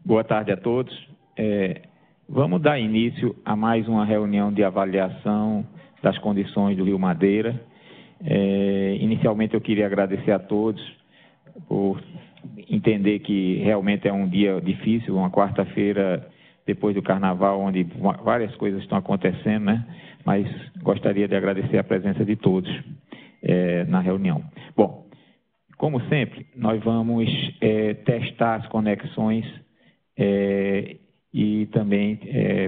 Boa tarde a todos. Vamos dar início a mais uma reunião de avaliação das condições do Rio Madeira. Inicialmente, eu queria agradecer a todos por entender que realmente é um dia difícil, uma quarta-feira depois do Carnaval, onde várias coisas estão acontecendo, né? Mas gostaria de agradecer a presença de todos na reunião. Bom, como sempre, nós vamos testar as conexões e também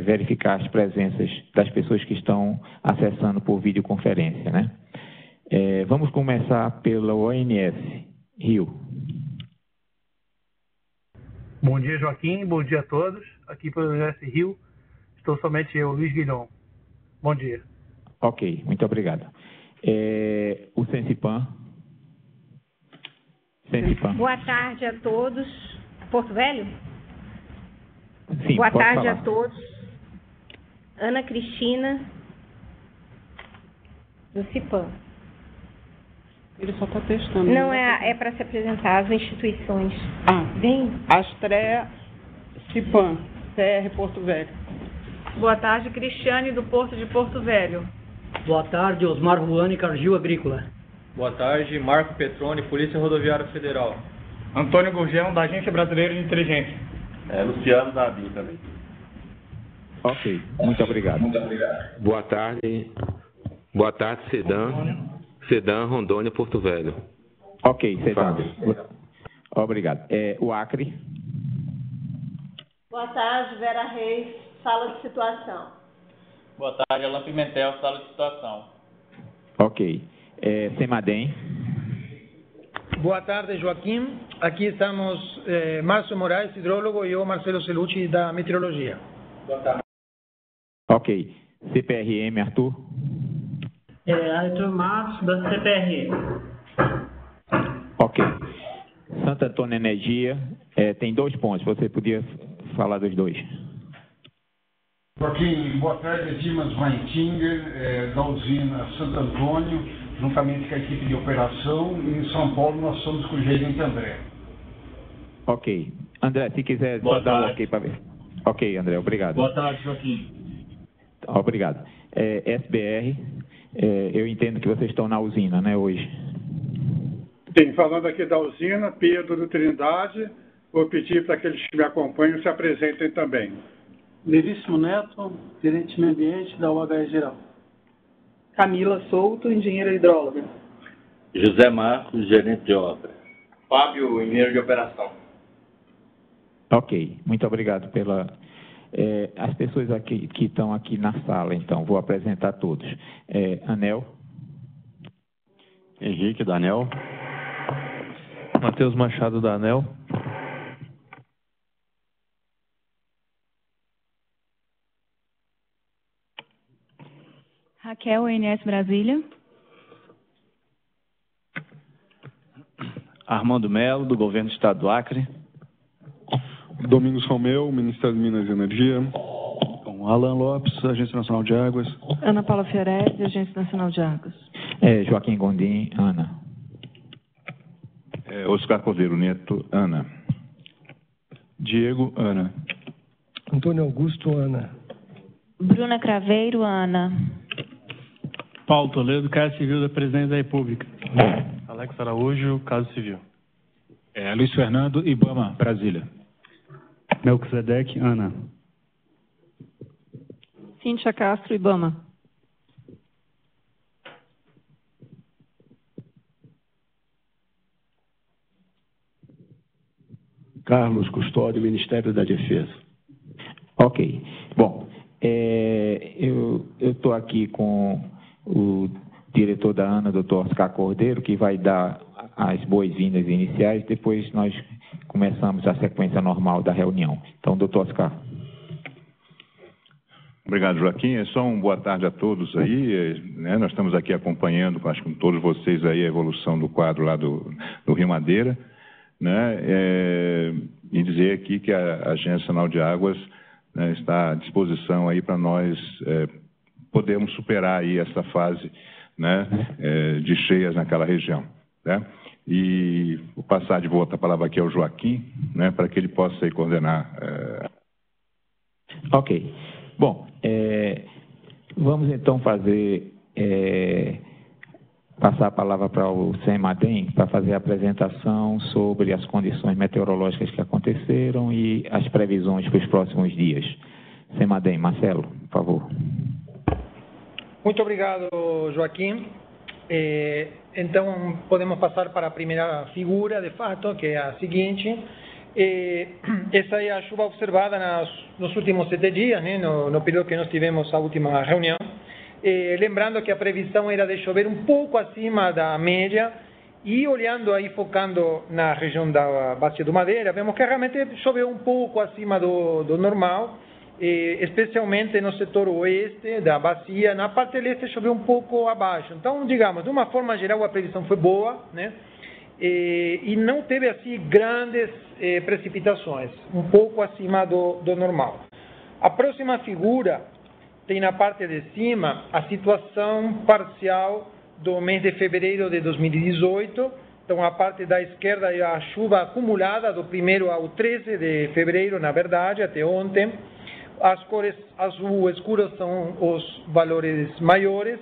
verificar as presenças das pessoas que estão acessando por videoconferência, né? Vamos começar pela ONS Rio. Bom dia, Joaquim. Bom dia a todos. Aqui pela ONS Rio, estou somente eu, Luiz Guilhom. Bom dia. Ok, muito obrigado. O Sensipan. Boa tarde a todos. Porto Velho? Sim, boa tarde falar. A todos. Ana Cristina, do CIPAM. Ele só está testando. Não, é para se apresentar as instituições. Vem. Astré, CIPAM, CR Porto Velho. Boa tarde, Cristiane, do Porto de Porto Velho. Boa tarde, Osmar Ruani, Cargill Agrícola. Boa tarde, Marco Petroni, Polícia Rodoviária Federal. Antônio Gurgel, da Agência Brasileira de Inteligência. Luciano, da ABIN também. Ok, muito obrigado. Boa tarde, Sedan, Rondônia, Porto Velho. Ok, Sedan. Obrigado. O Acre. Boa tarde, Vera Reis, Sala de Situação. Boa tarde, Alain Pimentel, Sala de Situação. Ok. Semadem. Boa tarde, Joaquim. Aqui estamos Márcio Moraes, hidrólogo, e eu, Marcelo Celucci, da Meteorologia. Boa tarde. Ok. CPRM, Arthur. Arthur Marcos, da CPRM. Ok. Santo Antônio Energia, tem 2 pontos. Você podia falar dos 2. Joaquim, boa tarde, Dimas Weintinger, da usina Santo Antônio, juntamente com a equipe de operação. Em São Paulo, nós somos com o gerente André. Ok. André, se quiser só dar um ok para ver. Ok, André, obrigado. Boa tarde, Joaquim. Obrigado. SBR, eu entendo que vocês estão na usina, né, hoje? Sim, falando aqui da usina, Pedro do Trindade, vou pedir para que eles que me acompanham se apresentem também. Levíssimo Neto, gerente de meio ambiente da UHE Geral. Camila Souto, engenheira hidróloga. José Marcos, gerente de obra. Fábio, engenheiro de operação. Ok, muito obrigado pela... as pessoas aqui que estão aqui na sala, então, vou apresentar todos. Anel. Henrique, da ANEL. Matheus Machado, da ANEL. Raquel, ONS Brasília. Armando Melo, do Governo do Estado do Acre. Domingos Romeu, Ministério de Minas e Energia. Alan Lopes, Agência Nacional de Águas. Ana Paula Fiorelli, Agência Nacional de Águas. Joaquim Gondim, Ana. Oscar Cordeiro Neto, Ana. Diego, Ana. Antônio Augusto, Ana. Bruna Craveiro, Ana. Paulo Toledo, Casa Civil da Presidência da República. Alex Araújo, Casa Civil. Luiz Fernando, Ibama, Brasília. Melquisedeque, Ana. Cíntia Castro, Ibama. Carlos Custódio, Ministério da Defesa. Ok. Bom, eu estou aqui com o diretor da ANA, doutor Oscar Cordeiro, que vai dar as boas-vindas iniciais, depois nós começamos a sequência normal da reunião. Então, doutor Oscar. Obrigado, Joaquim. É só boa tarde a todos aí. Nós estamos aqui acompanhando, acho que com todos vocês aí, a evolução do quadro lá do Rio Madeira, né? E dizer aqui que a Agência Nacional de Águas, né, está à disposição aí para nós podermos superar aí essa fase, né, de cheias naquela região, né? E vou passar de volta a palavra aqui ao Joaquim, né, para que ele possa aí coordenar. Ok. Bom, vamos então passar a palavra para o CEMADEM para fazer a apresentação sobre as condições meteorológicas que aconteceram e as previsões para os próximos dias. CEMADEM, Marcelo, por favor. Muito obrigado, Joaquim. Então, podemos passar para a primeira figura, de fato, que é a seguinte. Essa é a chuva observada nos últimos 7 dias, né, no período que nós tivemos a última reunião. Lembrando que a previsão era de chover um pouco acima da média e olhando aí, focando na região da Bacia do Madeira, vemos que realmente choveu um pouco acima do normal, especialmente no setor oeste da bacia. Na parte leste choveu um pouco abaixo. Então, digamos, de uma forma geral, a previsão foi boa, né? E não teve assim grandes precipitações, um pouco acima do normal. A próxima figura tem na parte de cima a situação parcial do mês de fevereiro de 2018. Então, a parte da esquerda é a chuva acumulada do 1º ao 13 de fevereiro, na verdade, até ontem. As cores azul escuras são os valores maiores.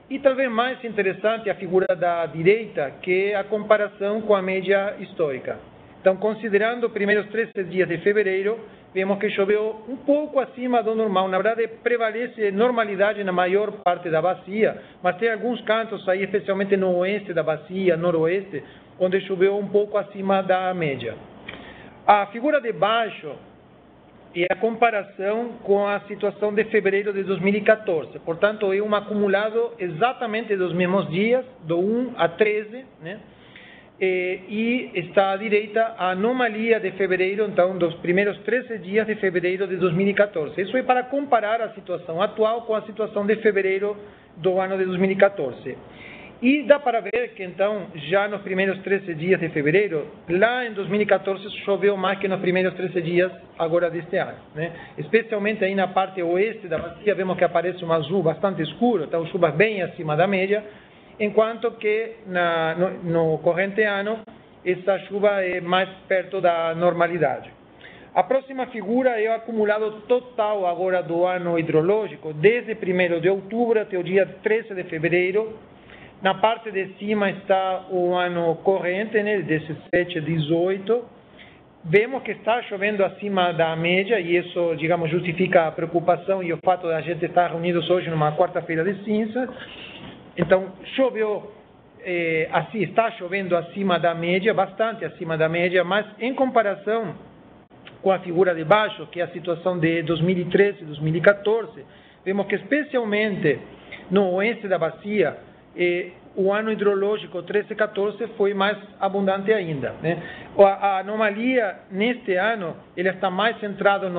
E talvez mais interessante a figura da direita, que é a comparação com a média histórica. Então, considerando os primeiros 13 dias de fevereiro, vemos que choveu um pouco acima do normal. Na verdade, prevalece normalidade na maior parte da bacia, mas tem alguns cantos aí, especialmente no oeste da bacia, noroeste, onde choveu um pouco acima da média. A figura de baixo é a comparação com a situação de fevereiro de 2014. Portanto, é um acumulado exatamente dos mesmos dias, do 1 a 13, né? E está à direita a anomalia de fevereiro, então, dos primeiros 13 dias de fevereiro de 2014. Isso é para comparar a situação atual com a situação de fevereiro do ano de 2014. E dá para ver que, então, já nos primeiros 13 dias de fevereiro, lá em 2014 choveu mais que nos primeiros 13 dias agora deste ano, né? Especialmente aí na parte oeste da bacia, vemos que aparece um azul bastante escuro, então chuvas bem acima da média, enquanto que no corrente ano, essa chuva é mais perto da normalidade. A próxima figura é o acumulado total agora do ano hidrológico, desde 1º de outubro até o dia 13 de fevereiro. Na parte de cima está o ano corrente, né, 17 a 18. Vemos que está chovendo acima da média e isso, digamos, justifica a preocupação e o fato de a gente estar reunidos hoje numa quarta-feira de cinza. Então, choveu, assim, está chovendo acima da média, bastante acima da média, mas em comparação com a figura de baixo, que é a situação de 2013 e 2014, vemos que especialmente no oeste da bacia, o ano hidrológico 13-14 foi mais abundante ainda, né? A anomalia neste ano ele está mais centrado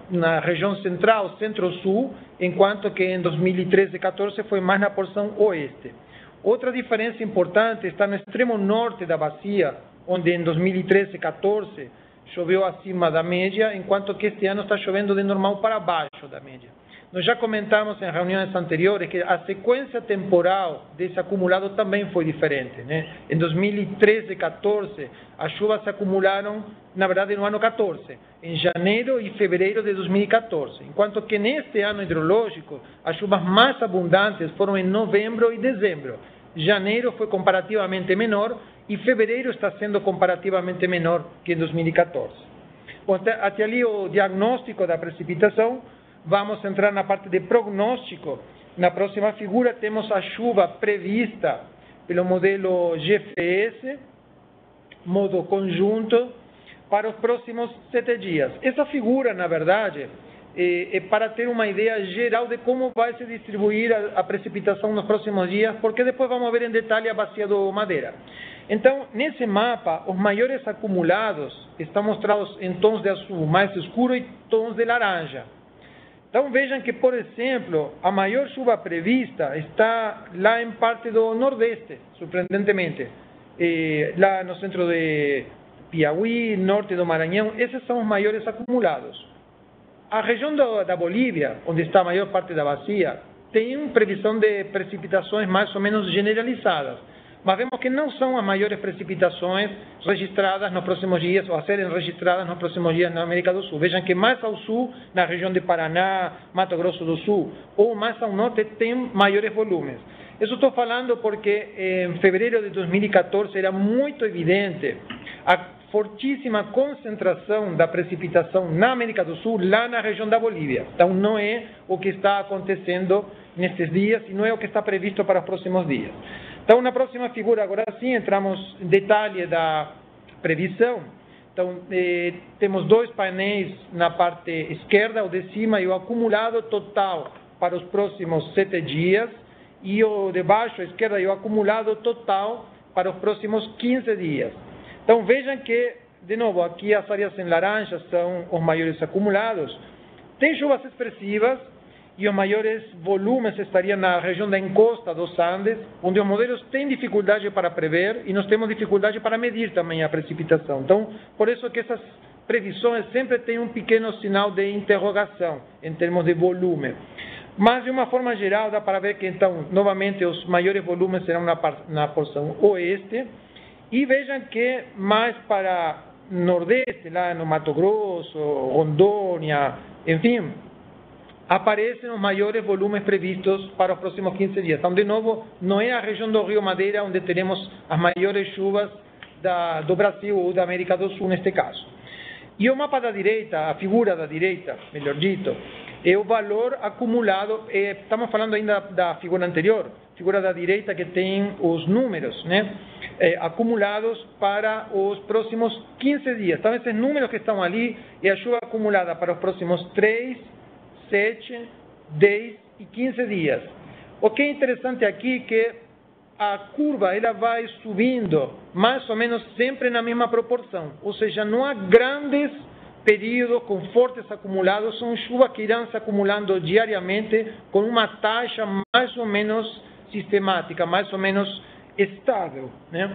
na região central, centro-sul, enquanto que em 2013-14 foi mais na porção oeste. Outra diferença importante está no extremo norte da bacia, onde em 2013-14 choveu acima da média, enquanto que este ano está chovendo de normal para baixo da média. Nós já comentamos em reuniões anteriores que a sequência temporal desse acumulado também foi diferente, né? Em 2013 e 14, as chuvas se acumularam, na verdade, no ano 14, em janeiro e fevereiro de 2014, enquanto que neste ano hidrológico, as chuvas mais abundantes foram em novembro e dezembro. Janeiro foi comparativamente menor e fevereiro está sendo comparativamente menor que em 2014. Bom, até ali o diagnóstico da precipitação. Vamos entrar na parte de prognóstico. Na próxima figura temos a chuva prevista pelo modelo GFS, modo conjunto, para os próximos 7 dias. Essa figura, na verdade, é para ter uma ideia geral de como vai se distribuir a precipitação nos próximos dias, porque depois vamos ver em detalhe a bacia do Madeira. Então, nesse mapa, os maiores acumulados estão mostrados em tons de azul mais escuro e tons de laranja. Então vejam que, por exemplo, a maior chuva prevista está lá em parte do Nordeste, surpreendentemente. Lá no centro de Piauí, norte do Maranhão, esses são os maiores acumulados. A região da Bolívia, onde está a maior parte da bacia, tem previsão de precipitações mais ou menos generalizadas. mas vemos que não são as maiores precipitações registradas nos próximos dias, ou a serem registradas nos próximos dias na América do Sul. Vejam que mais ao sul, na região de Paraná, Mato Grosso do Sul, ou mais ao norte, tem maiores volumes. Isso estou falando porque em fevereiro de 2014 era muito evidente a fortíssima concentração da precipitação na América do Sul, lá na região da Bolívia. Então, não é o que está acontecendo nesses dias e não é o que está previsto para os próximos dias. Então, na próxima figura, agora sim, entramos em detalhe da previsão. Então, temos dois painéis na parte esquerda, o de cima, e o acumulado total para os próximos 7 dias, e o de baixo, à esquerda, e o acumulado total para os próximos 15 dias. Então, vejam que, de novo, aqui as áreas em laranja são os maiores acumulados. Tem chuvas expressivas e os maiores volumes estariam na região da encosta dos Andes, onde os modelos têm dificuldade para prever e nós temos dificuldade para medir também a precipitação. Então, por isso que essas previsões sempre têm um pequeno sinal de interrogação em termos de volume. Mas, de uma forma geral, dá para ver que, então, novamente, os maiores volumes serão na porção oeste. E vejam que mais para nordeste, lá no Mato Grosso, Rondônia, enfim, aparecem os maiores volumes previstos para os próximos 15 dias. Então, de novo, não é a região do Rio Madeira onde teremos as maiores chuvas do Brasil ou da América do Sul, neste caso. E o mapa da direita, a figura da direita, melhor dito, é o valor acumulado, estamos falando ainda da figura anterior, figura da direita que tem os números, né? Acumulados para os próximos 15 dias. Então, esses números que estão ali é a chuva acumulada para os próximos 3, 7, 10 e 15 dias. O que é interessante aqui é que a curva ela vai subindo mais ou menos sempre na mesma proporção. Ou seja, não há grandes períodos com fortes acumulados, são chuvas que irão se acumulando diariamente com uma taxa mais ou menos sistemática, mais ou menos estável, né?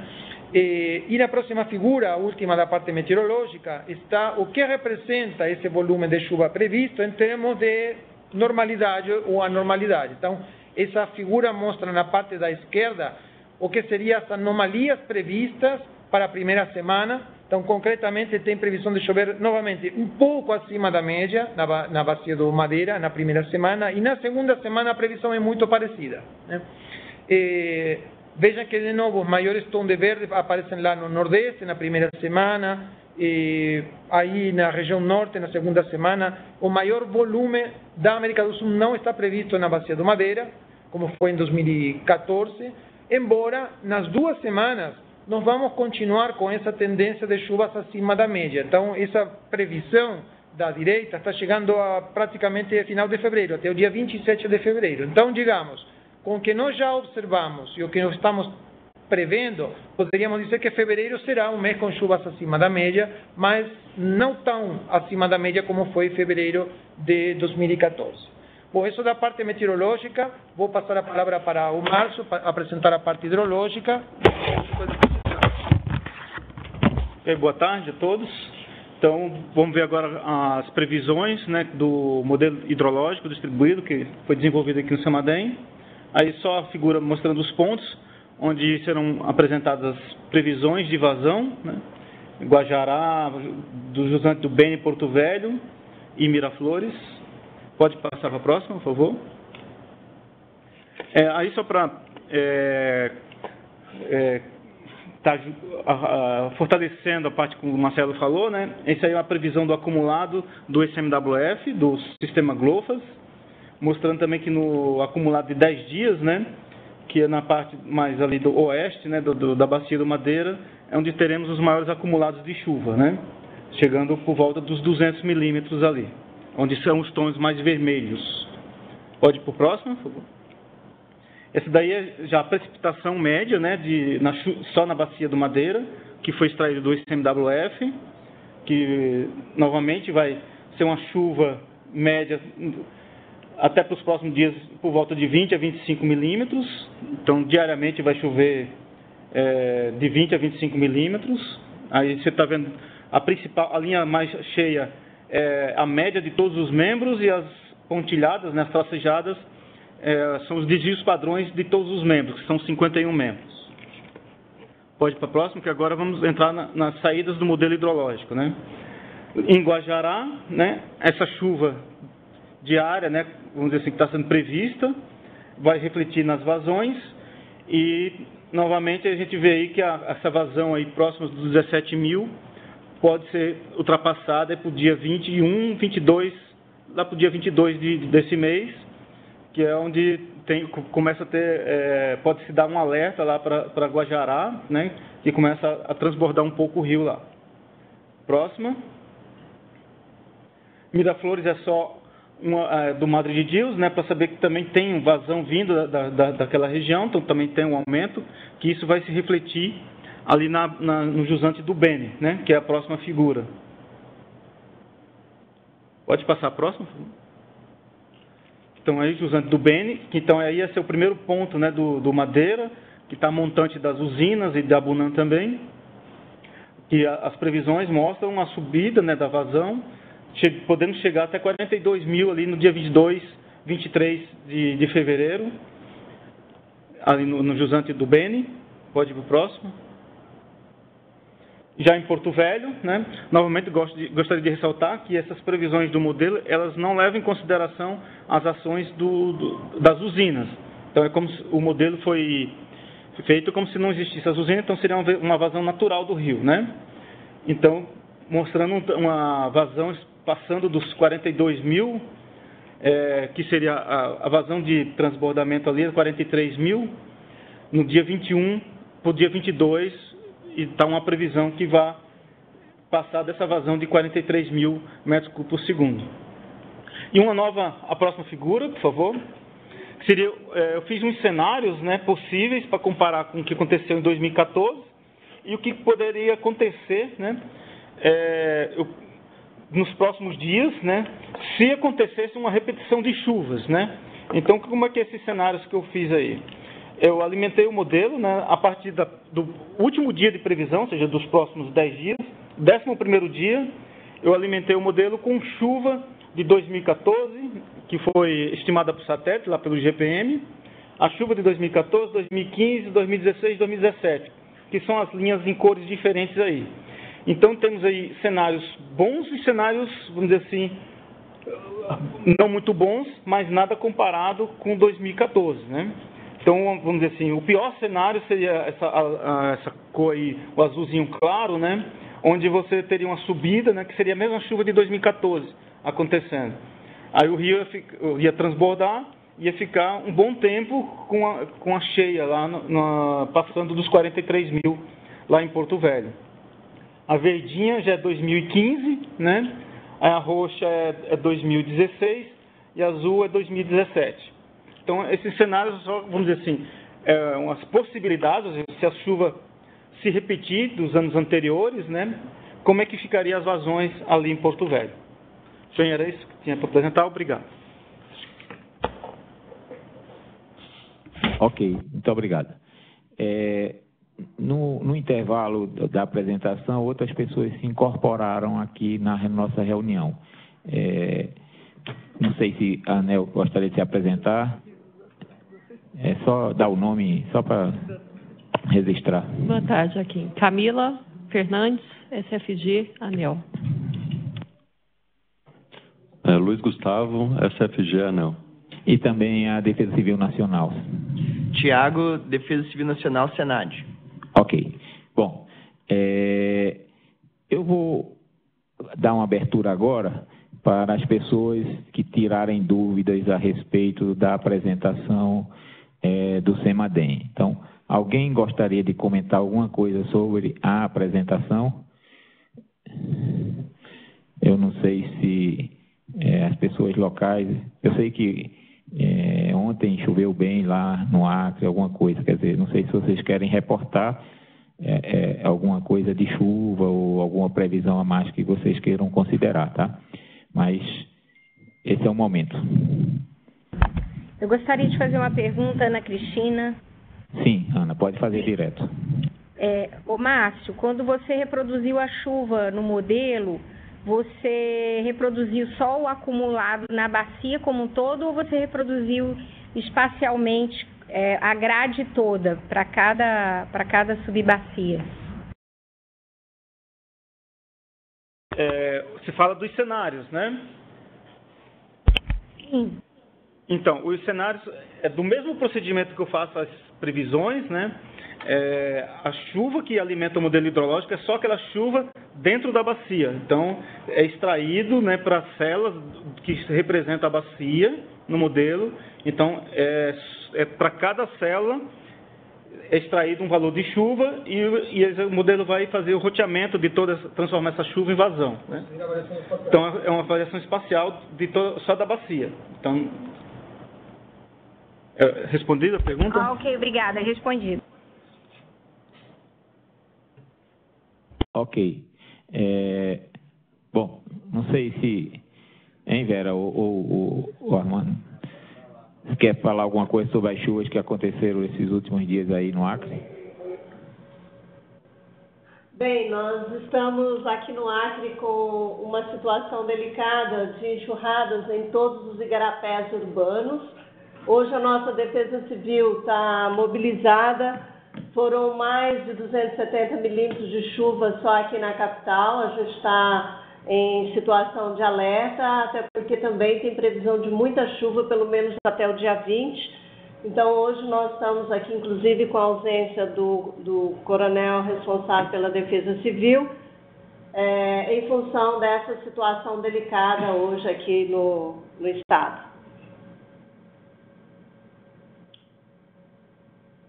E na próxima figura, a última da parte meteorológica, está o que representa esse volume de chuva previsto em termos de normalidade ou anormalidade. Então, essa figura mostra na parte da esquerda o que seriam as anomalias previstas para a primeira semana. Então, concretamente, tem previsão de chover novamente um pouco acima da média na bacia do Madeira, na primeira semana, e na segunda semana a previsão é muito parecida, né? Vejam que, de novo, os maiores tons de verde aparecem lá no Nordeste, na primeira semana, e aí na região Norte, na segunda semana. O maior volume da América do Sul não está previsto na Bacia do Madeira, como foi em 2014, embora nas 2 semanas nós vamos continuar com essa tendência de chuvas acima da média. Então, essa previsão da direita está chegando a praticamente final de fevereiro, até o dia 27 de fevereiro. Então, digamos, com o que nós já observamos e o que nós estamos prevendo, poderíamos dizer que fevereiro será um mês com chuvas acima da média, mas não tão acima da média como foi fevereiro de 2014. Bom, isso da parte meteorológica. Vou passar a palavra para o Márcio para apresentar a parte hidrológica. Boa tarde a todos. Então, vamos ver agora as previsões, né, do modelo hidrológico distribuído que foi desenvolvido aqui no CEMADEM. Aí só a figura mostrando os pontos, onde serão apresentadas as previsões de vazão, né? Guajará, do Jusante do Bem, Porto Velho e Miraflores. Pode passar para a próxima, por favor. Aí só para fortalecendo a parte que o Marcelo falou, né? Essa aí é a previsão do acumulado do SMWF, do sistema GLOFAS, mostrando também que no acumulado de 10 dias, né, que é na parte mais ali do oeste, né, da Bacia do Madeira, é onde teremos os maiores acumulados de chuva, né, chegando por volta dos 200 milímetros ali, onde são os tons mais vermelhos. Pode ir para o próximo, por favor. Essa daí é já a precipitação média, né, só na Bacia do Madeira, que foi extraído do SMWF, que novamente vai ser uma chuva média até para os próximos dias por volta de 20 a 25 milímetros. Então, diariamente vai chover de 20 a 25 milímetros. Aí você está vendo a linha mais cheia é a média de todos os membros, e as pontilhadas, né, as tracejadas, são os desvios padrões de todos os membros, que são 51 membros. Pode ir para a próxima, que agora vamos entrar nas saídas do modelo hidrológico, né? Em Guajará, né, essa chuva diária, né, vamos dizer assim, que está sendo prevista, vai refletir nas vazões e, novamente, a gente vê aí que essa vazão aí próxima dos 17 mil pode ser ultrapassada para o dia 21, 22, lá para o dia 22 desse mês, que é onde começa a ter, pode-se dar um alerta lá para Guajará, né, que começa a transbordar um pouco o rio lá. Próxima. Miraflores é só do Madre de Deus, né, para saber que também tem vazão vindo daquela região, então também tem um aumento, que isso vai se refletir ali no jusante do Beni, né, que é a próxima figura. Pode passar a próxima? Então, aí, jusante do Beni, que então aí esse é o primeiro ponto, né, do Madeira, que está montante das usinas e da Bunam também, que as previsões mostram uma subida, né, da vazão, podendo chegar até 42 mil ali no dia 22, 23 de fevereiro, ali no jusante do Beni. Pode ir para o próximo. Já em Porto Velho, né, novamente gostaria de ressaltar que essas previsões do modelo, elas não levam em consideração as ações das usinas. Então, é como se o modelo foi feito como se não existisse as usinas, então seria uma vazão natural do rio, né? Então, mostrando uma vazão passando dos 42 mil, que seria a vazão de transbordamento ali, 43 mil, no dia 21 para o dia 22, e está uma previsão que vai passar dessa vazão de 43 mil metros cúbicos por segundo. E a próxima figura, por favor, seria, eu fiz uns cenários, né, possíveis para comparar com o que aconteceu em 2014 e o que poderia acontecer, né, nos próximos dias, né, se acontecesse uma repetição de chuvas, né. Então, como é que esses cenários que eu fiz aí? Eu alimentei o modelo, né, a partir do último dia de previsão, ou seja, dos próximos 10 dias, 11º dia, eu alimentei o modelo com chuva de 2014, que foi estimada por satélite, lá pelo GPM, a chuva de 2014, 2015, 2016 e 2017, que são as linhas em cores diferentes aí. Então, temos aí cenários bons e cenários, vamos dizer assim, não muito bons, mas nada comparado com 2014, né? Então, vamos dizer assim, o pior cenário seria essa cor aí, o azulzinho claro, né? Onde você teria uma subida, né? Que seria a mesma chuva de 2014 acontecendo. Aí o rio ia transbordar, ia ficar um bom tempo com a cheia lá, passando dos 43 mil lá em Porto Velho. A verdinha já é 2015, né? A roxa é 2016 e a azul é 2017. Então, esses cenários, vamos dizer assim, umas possibilidades, se a chuva se repetir dos anos anteriores, né, como é que ficariam as vazões ali em Porto Velho. Bem, era isso que tinha para apresentar. Obrigado. Ok, muito obrigado. No intervalo da apresentação, outras pessoas se incorporaram aqui na nossa reunião. Não sei se a ANEEL gostaria de se apresentar. É só dar o nome, só para registrar. Boa tarde, aqui. Camila Fernandes, SFG, ANEEL. Luiz Gustavo, SFG, ANEEL. E também a Defesa Civil Nacional. Tiago, Defesa Civil Nacional, Senad. Ok. Bom, eu vou dar uma abertura agora para as pessoas que tirarem dúvidas a respeito da apresentação do CEMADEM. Então, alguém gostaria de comentar alguma coisa sobre a apresentação? Eu não sei se as pessoas locais... Eu sei que ontem choveu bem lá no Acre, alguma coisa. Quer dizer, não sei se vocês querem reportar alguma coisa de chuva ou alguma previsão a mais que vocês queiram considerar, tá? Mas esse é o momento. Eu gostaria de fazer uma pergunta, Ana Cristina. Sim, Ana, pode fazer direto. Ô Márcio, quando você reproduziu a chuva no modelo, você reproduziu só o acumulado na bacia como um todo ou você reproduziu espacialmente a grade toda para cada subbacia? Se fala dos cenários, né? Sim. Então, os cenários é do mesmo procedimento que eu faço as previsões, né? A chuva que alimenta o modelo hidrológico é só aquela chuva dentro da bacia. Então, é extraído, né, para células que representam a bacia no modelo. Então, para cada célula é extraído um valor de chuva e o modelo vai fazer o roteamento de transformar essa chuva em vazão, né? Então, é uma variação espacial só da bacia. Então, respondida a pergunta? Ok, obrigada. Respondido. Ok. Bom, não sei se... Hein, Vera ou Armando? Você quer falar alguma coisa sobre as chuvas que aconteceram esses últimos dias aí no Acre? Bem, nós estamos aqui no Acre com uma situação delicada de enxurradas em todos os igarapés urbanos. Hoje a nossa Defesa Civil está mobilizada. Foram mais de 270 milímetros de chuva só aqui na capital. A gente está em situação de alerta, até porque também tem previsão de muita chuva, pelo menos até o dia 20. Então, hoje nós estamos aqui, inclusive, com a ausência do coronel responsável pela Defesa Civil, em função dessa situação delicada hoje aqui no Estado.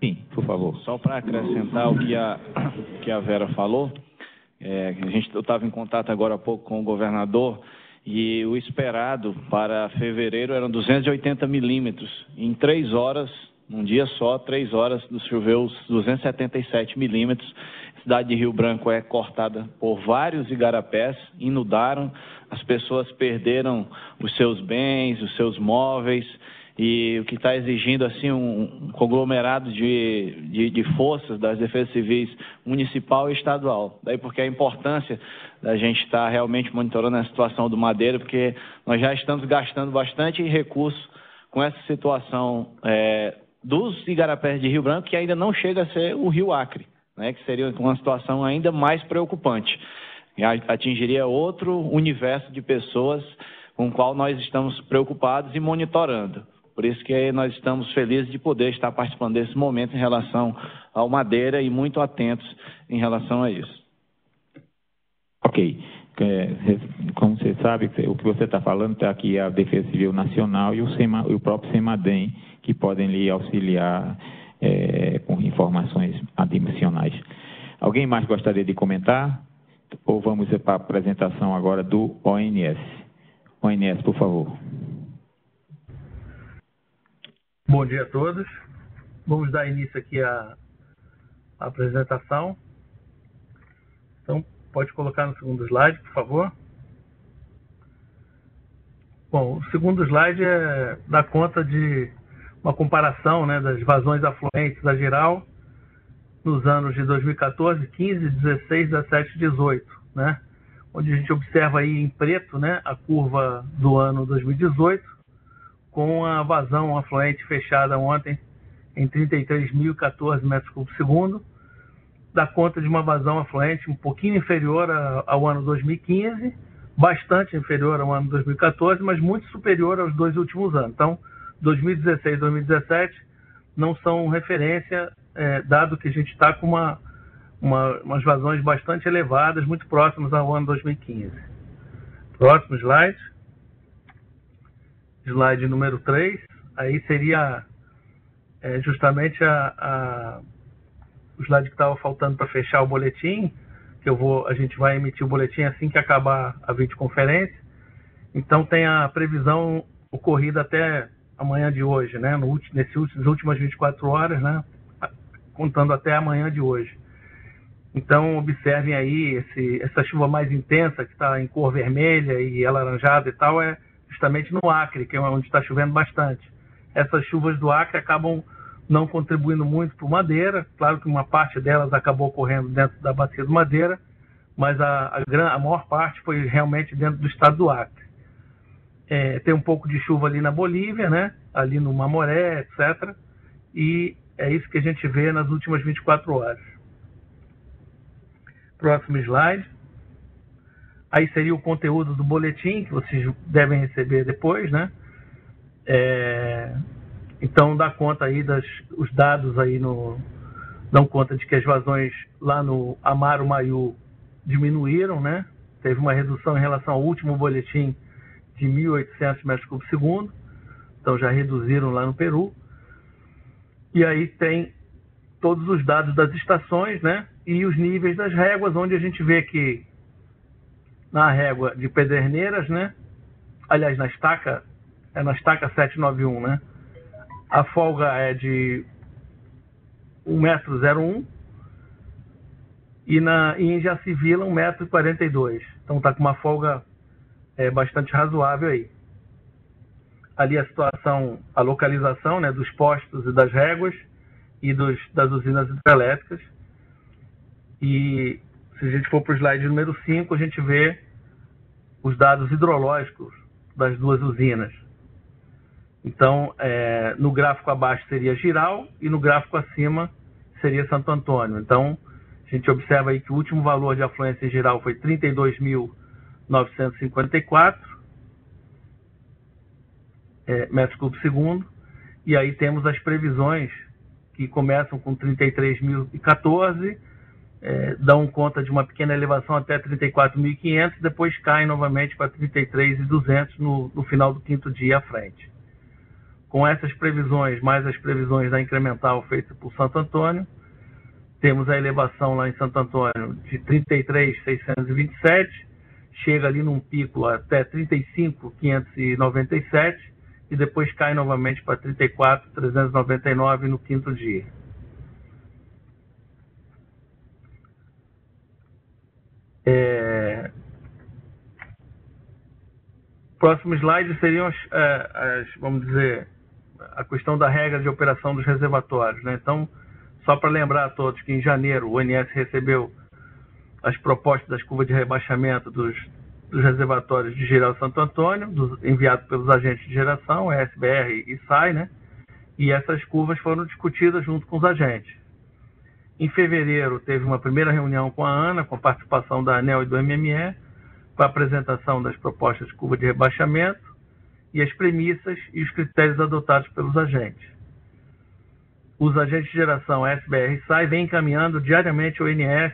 Sim, por favor. Só para acrescentar o que a Vera falou, eu estava em contato agora há pouco com o governador e o esperado para fevereiro eram 280 milímetros. Em 3 horas, num dia só, 3 horas, choveu 277 milímetros. A cidade de Rio Branco é cortada por vários igarapés, inundaram, as pessoas perderam os seus bens, os seus móveis, e o que está exigindo assim um conglomerado de forças das defesas civis municipal e estadual. Daí porque a importância da gente estar realmente monitorando a situação do Madeira, porque nós já estamos gastando bastante recurso com essa situação dos igarapés de Rio Branco, que ainda não chega a ser o Rio Acre, né, que seria uma situação ainda mais preocupante. Atingiria outro universo de pessoas com o qual nós estamos preocupados e monitorando. Por isso que nós estamos felizes de poder estar participando desse momento em relação ao Madeira e muito atentos em relação a isso. Ok. Como você sabe, o que você está falando está aqui a Defesa Civil Nacional e o próprio CEMADEM, que podem lhe auxiliar com informações adicionais. Alguém mais gostaria de comentar? Ou vamos para a apresentação agora do ONS. ONS, por favor. Bom dia a todos. Vamos dar início aqui à apresentação. Então, pode colocar no segundo slide, por favor. Bom, o segundo slide dá conta de uma comparação, né, das vazões afluentes da geral nos anos de 2014, 15, 16, 17 e 18, né? Onde a gente observa aí em preto, né, a curva do ano 2018, com a vazão afluente fechada ontem em 33.014 metros cúbicos por segundo, dá conta de uma vazão afluente um pouquinho inferior ao ano 2015, bastante inferior ao ano 2014, mas muito superior aos 2 últimos anos. Então, 2016 e 2017 não são referência, dado que a gente está com umas vazões bastante elevadas, muito próximas ao ano 2015. Próximo slide. Slide número 3, aí seria justamente o slide que estava faltando para fechar o boletim, que a gente vai emitir o boletim assim que acabar a videoconferência. Então tem a previsão ocorrida até amanhã de hoje, né? Nas últimas 24 horas, né? Contando até amanhã de hoje. Então observem aí essa chuva mais intensa, que está em cor vermelha e alaranjada e tal, justamente no Acre, que é onde está chovendo bastante. Essas chuvas do Acre acabam não contribuindo muito para o Madeira. Claro que uma parte delas acabou ocorrendo dentro da bacia do Madeira, mas a maior parte foi realmente dentro do estado do Acre. Tem um pouco de chuva ali na Bolívia, né? Ali no Mamoré, etc. e é isso que a gente vê nas últimas 24 horas. Próximo slide. Aí seria o conteúdo do boletim, que vocês devem receber depois, né? Então, dá conta aí os dados aí dão conta de que as vazões lá no Amaro Maiú diminuíram, né? Teve uma redução em relação ao último boletim de 1.800 metros cúbicos por segundo. Então, já reduziram lá no Peru. E aí tem todos os dados das estações, né? E os níveis das réguas, onde a gente vê que na régua de Pederneiras, né? Aliás, na estaca 791, né? A folga é de 1,01 m e em Jacivila 1,42 m. Então tá com uma folga bastante razoável aí. Ali a situação, a localização, né, dos postos e das réguas e das usinas hidrelétricas. E se a gente for para o slide número 5, a gente vê os dados hidrológicos das duas usinas. Então, no gráfico abaixo seria Jirau e no gráfico acima seria Santo Antônio. Então, a gente observa aí que o último valor de afluência em Jirau foi 32.954 metros cúbicos por segundo. E aí temos as previsões que começam com 33.014, dão conta de uma pequena elevação até 34.500, depois caem novamente para 33.200 no final do quinto dia à frente. Com essas previsões, mais as previsões da incremental feita por Santo Antônio, temos a elevação lá em Santo Antônio de 33.627, chega ali num pico até 35.597 e depois cai novamente para 34.399 no quinto dia. Próximo slide seriam vamos dizer, a questão da regra de operação dos reservatórios, né? Então, só para lembrar a todos que em janeiro o ONS recebeu as propostas das curvas de rebaixamento dos reservatórios de Jirau e Santo Antônio, enviado pelos agentes de geração, SBR e SAI, né? E essas curvas foram discutidas junto com os agentes. Em fevereiro, teve uma primeira reunião com a ANA, com a participação da ANEEL e do MME, para a apresentação das propostas de curva de rebaixamento e as premissas e os critérios adotados pelos agentes. Os agentes de geração SBR e SAI vêm encaminhando diariamente ao ONS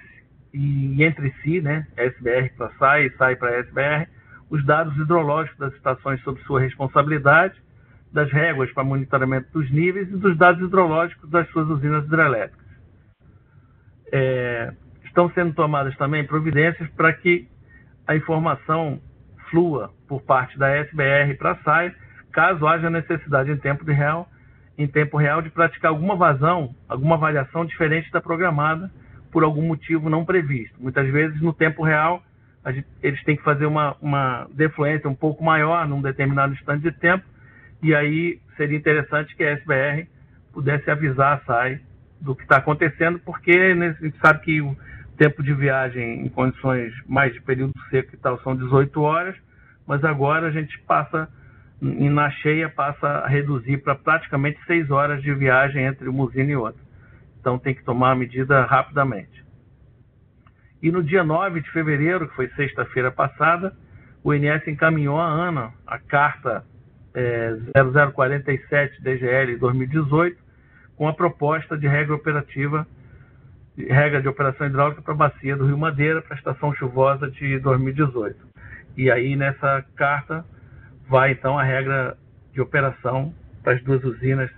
e entre si, né, SBR para SAI e SAI para SBR, os dados hidrológicos das estações sob sua responsabilidade, das réguas para monitoramento dos níveis e dos dados hidrológicos das suas usinas hidrelétricas. Estão sendo tomadas também providências para que a informação flua por parte da SBR para a SAI, caso haja necessidade em tempo real de praticar alguma vazão, alguma variação diferente da programada por algum motivo não previsto. Muitas vezes, no tempo real, eles têm que fazer uma defluência um pouco maior num determinado instante de tempo, e aí seria interessante que a SBR pudesse avisar a SAI do que está acontecendo, porque a gente sabe que o tempo de viagem em condições mais de período seco e tal são 18 horas, mas agora a gente na cheia passa a reduzir para praticamente 6 horas de viagem entre uma usina e outra. Então tem que tomar a medida rapidamente. E no dia 9 de fevereiro, que foi sexta-feira passada, o INS encaminhou à ANA a carta 0047 DGL 2018 com a proposta de regra de operação hidráulica para a bacia do Rio Madeira para a estação chuvosa de 2018. E aí nessa carta vai então a regra de operação para as duas usinas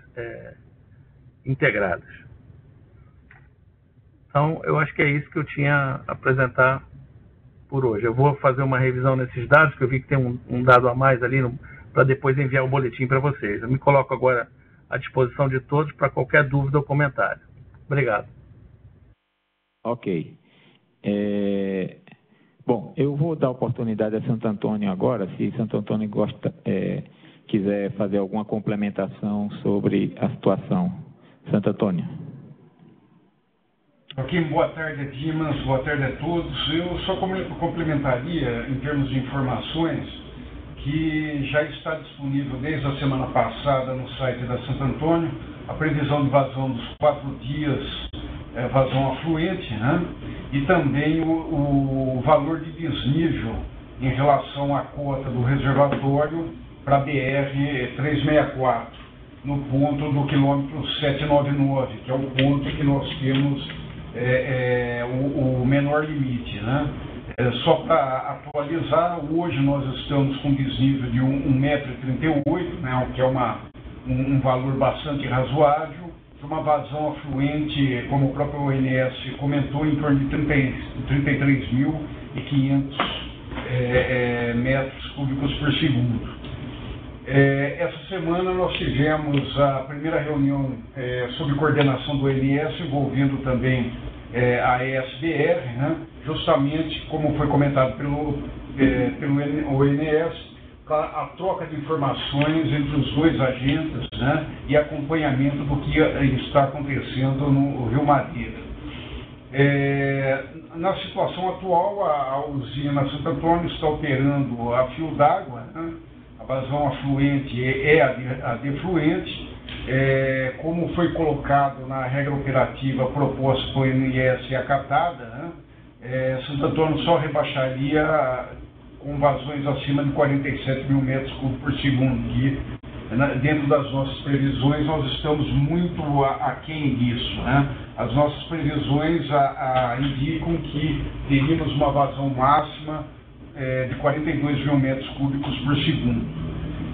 integradas. Então, eu acho que é isso que eu tinha a apresentar por hoje. Eu vou fazer uma revisão nesses dados, que eu vi que tem um dado a mais ali, para depois enviar o boletim para vocês. Eu me coloco agora à disposição de todos para qualquer dúvida ou comentário. Obrigado. Ok. Bom, eu vou dar oportunidade a Santo Antônio agora, se Santo Antônio quiser fazer alguma complementação sobre a situação. Santo Antônio. Ok, boa tarde, Dimas, boa tarde a todos. Eu só complementaria, em termos de informações, que já está disponível desde a semana passada no site da Santo Antônio a previsão de vazão dos 4 dias, vazão afluente, né? E também o valor de desnível em relação à cota do reservatório para a BR-364, no ponto do quilômetro 799, que é o ponto que nós temos o menor limite, né? Só para atualizar, hoje nós estamos com desnível de 1,38 m, né, o que é um valor bastante razoável, uma vazão afluente, como o próprio ONS comentou, em torno de 33.500 metros cúbicos por segundo. Essa semana nós tivemos a primeira reunião sob coordenação do ONS, envolvendo também a ESBR, né, justamente como foi comentado pelo ONS, a troca de informações entre os dois agentes, né, e acompanhamento do que está acontecendo no Rio Madeira. Na situação atual, a usina Santo Antônio está operando a fio d'água, né, a vazão afluente é a defluente, como foi colocado na regra operativa proposta pelo ONS e acatada, né, Santo Antônio só rebaixaria com vazões acima de 47 mil metros cúbicos por segundo, que dentro das nossas previsões nós estamos muito aquém disso, né? As nossas previsões indicam que teríamos uma vazão máxima de 42 mil metros cúbicos por segundo.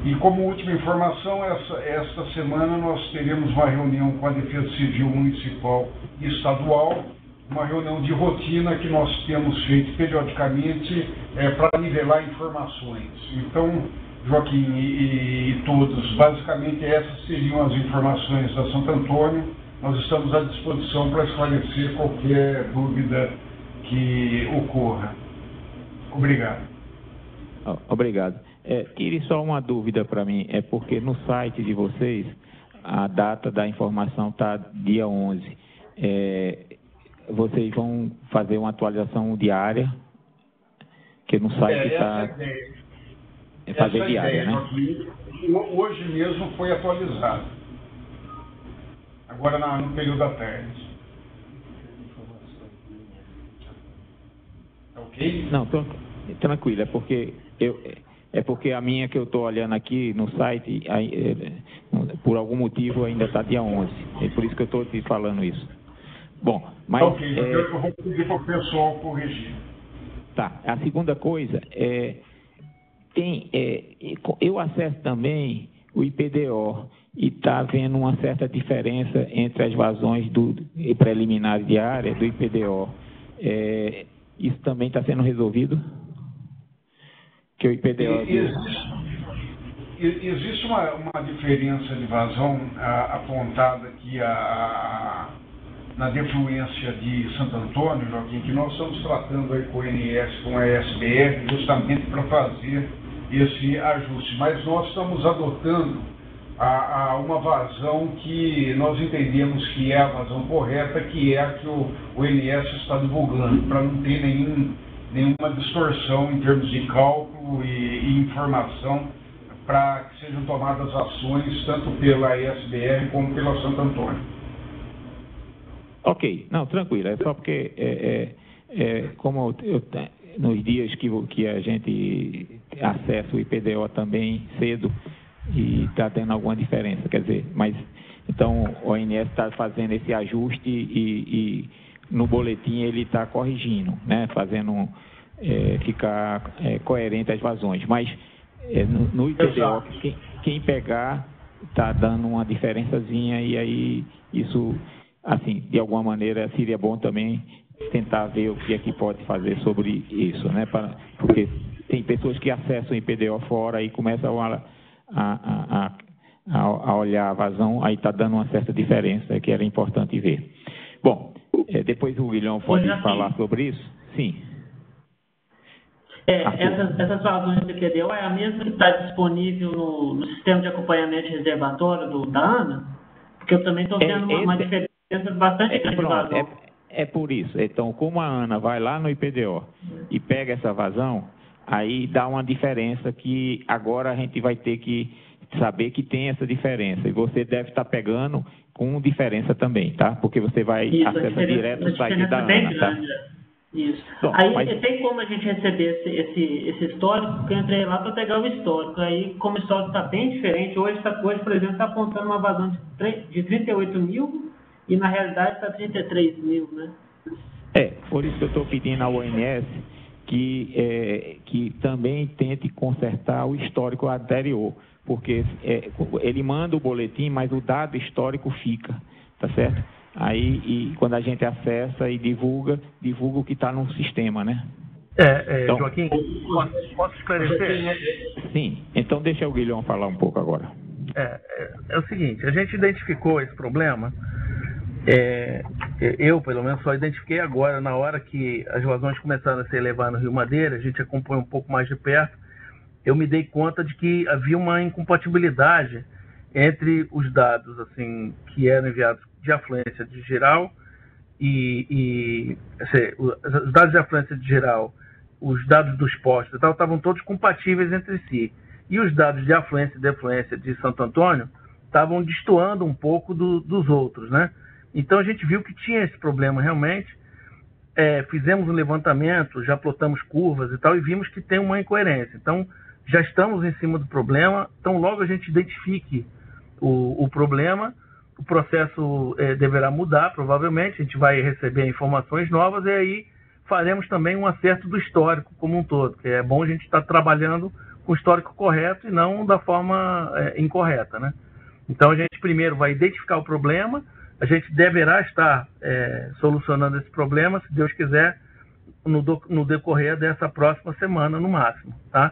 E como última informação, esta semana nós teremos uma reunião com a Defesa Civil Municipal e Estadual, uma reunião de rotina que nós temos feito periodicamente para nivelar informações. Então, Joaquim e todos, basicamente essas seriam as informações da Santo Antônio. Nós estamos à disposição para esclarecer qualquer dúvida que ocorra. Obrigado. Obrigado. Tire só uma dúvida para mim, porque no site de vocês a data da informação está dia 11. Vocês vão fazer uma atualização diária, que no site está... fazer diária, né? Hoje mesmo foi atualizado. Agora no período da tarde. Ok? Não, tranquilo, é porque a minha que eu estou olhando aqui no site, por algum motivo ainda está dia 11. É por isso que eu estou te falando isso. Bom, mas... Ok, eu vou pedir para o pessoal corrigir. Tá, a segunda coisa eu acesso também o IPDO e está havendo uma certa diferença entre as vazões preliminares de área do IPDO. Isso também está sendo resolvido? Que o IPDO... Existe uma diferença de vazão apontada aqui na defluência de Santo Antônio, Joaquim, que nós estamos tratando aí com o ONS, com a ESBR, justamente para fazer esse ajuste. Mas nós estamos adotando uma vazão que nós entendemos que é a vazão correta, que é a que o ONS está divulgando, para não ter nenhuma distorção em termos de cálculo e informação, para que sejam tomadas ações tanto pela ESBR como pela Santo Antônio. Ok, não, tranquilo, é só porque como nos dias que a gente acessa o IPDO também cedo e está tendo alguma diferença, quer dizer, mas então o ONS está fazendo esse ajuste e no boletim ele está corrigindo, né, fazendo ficar coerente as vazões, mas no IPDO quem pegar está dando uma diferençazinha e aí isso, assim, de alguma maneira seria bom também tentar ver o que é que pode fazer sobre isso, né? Porque tem pessoas que acessam o IPDO fora e começam a olhar a vazão, aí está dando uma certa diferença que era importante ver. Bom, depois o Guilherme pode falar sobre isso? Sim. Essas vazões do IPDO é a mesma que está disponível no sistema de acompanhamento de reservatório da ANA? Porque eu também estou vendo uma diferença bastante grande de vazão. É por isso. Então, como a ANA vai lá no IPDO e pega essa vazão, aí dá uma diferença que agora a gente vai ter que saber que tem essa diferença. E você deve estar pegando com diferença também, tá? Porque você vai acessar direto o site da ANA, tá? Isso. Bom, aí mas... tem como a gente receber esse histórico, porque eu entrei lá para pegar o histórico. Aí, como o histórico está bem diferente, hoje, por exemplo, está apontando uma vazão de 38 mil e na realidade está 33 mil, né? Por isso que eu estou pedindo à ONS que também tente consertar o histórico anterior, porque ele manda o boletim, mas o dado histórico fica, tá certo? Aí, e quando a gente acessa e divulga o que está no sistema, né? Então, Joaquim, posso esclarecer? Sim, então deixa o Guilherme falar um pouco agora. É o seguinte, a gente identificou esse problema, eu, pelo menos, só identifiquei agora, na hora que as vazões começaram a se elevar no Rio Madeira, a gente acompanhou um pouco mais de perto, eu me dei conta de que havia uma incompatibilidade entre os dados assim, que eram enviados de afluência de geral os dados de afluência de geral, os dados dos postos e tal, estavam todos compatíveis entre si. E os dados de afluência e defluência de Santo Antônio estavam destoando um pouco dos outros, né? Então a gente viu que tinha esse problema realmente, fizemos um levantamento, já plotamos curvas e tal, e vimos que tem uma incoerência. Então já estamos em cima do problema, então logo a gente identifique o problema, o processo deverá mudar, provavelmente, a gente vai receber informações novas e aí faremos também um acerto do histórico como um todo, que é bom a gente estar trabalhando com o histórico correto e não da forma incorreta, né? Então a gente primeiro vai identificar o problema, a gente deverá estar solucionando esse problema, se Deus quiser, no decorrer dessa próxima semana, no máximo, tá?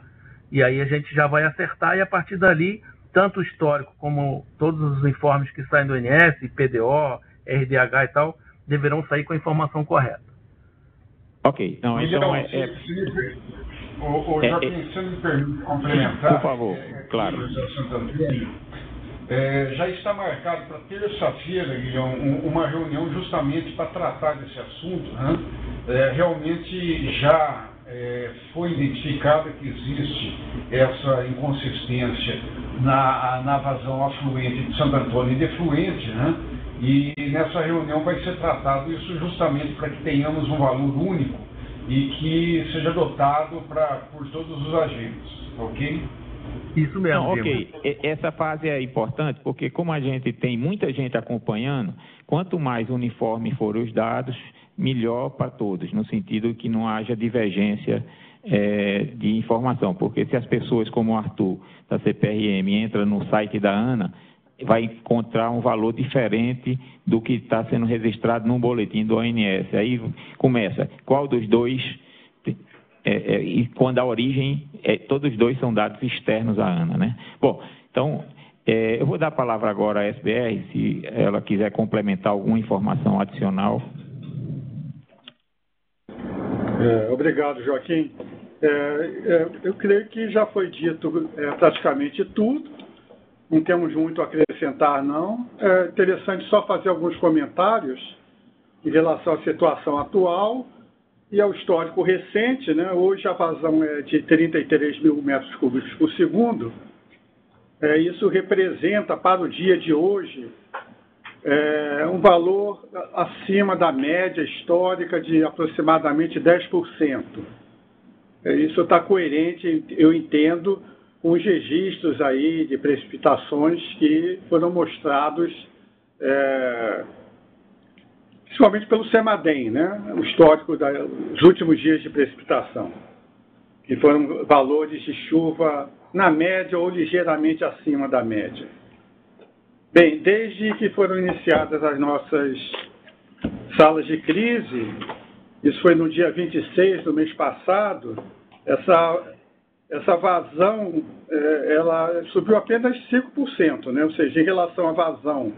E aí a gente já vai acertar e a partir dali, tanto o histórico como todos os informes que saem do INS, PDO, RDH e tal, deverão sair com a informação correta. Ok. Não, então Joaquim, se me permite complementar. Por favor, claro. Já está marcado para terça-feira, Guilherme, uma reunião justamente para tratar desse assunto, né? Realmente já foi identificado que existe essa inconsistência na vazão afluente de Santo Antônio e defluente, né? E nessa reunião vai ser tratado isso justamente para que tenhamos um valor único e que seja adotado por todos os agentes, ok? Isso mesmo. Não, ok. Essa fase é importante porque como a gente tem muita gente acompanhando, quanto mais uniforme forem os dados, melhor para todos, no sentido que não haja divergência de informação, porque se as pessoas como o Arthur, da CPRM, entram no site da ANA, vai encontrar um valor diferente do que está sendo registrado no boletim do ONS. Aí começa, qual dos dois, e quando a origem, todos os dois são dados externos à ANA, né? Bom, então, eu vou dar a palavra agora à SBR, se ela quiser complementar alguma informação adicional. Obrigado, Joaquim. Eu creio que já foi dito praticamente tudo. Não temos muito a acrescentar, não. É interessante só fazer alguns comentários em relação à situação atual e ao histórico recente, né? Hoje a vazão é de 33 mil metros cúbicos por segundo. Isso representa, para o dia de hoje, um valor acima da média histórica de aproximadamente 10%. Isso está coerente, eu entendo, com os registros aí de precipitações que foram mostrados, principalmente pelo CEMADEM, né? O histórico dos últimos dias de precipitação, que foram valores de chuva na média ou ligeiramente acima da média. Bem, desde que foram iniciadas as nossas salas de crise, isso foi no dia 26 do mês passado, essa vazão ela subiu apenas 5%, né? Ou seja, em relação à vazão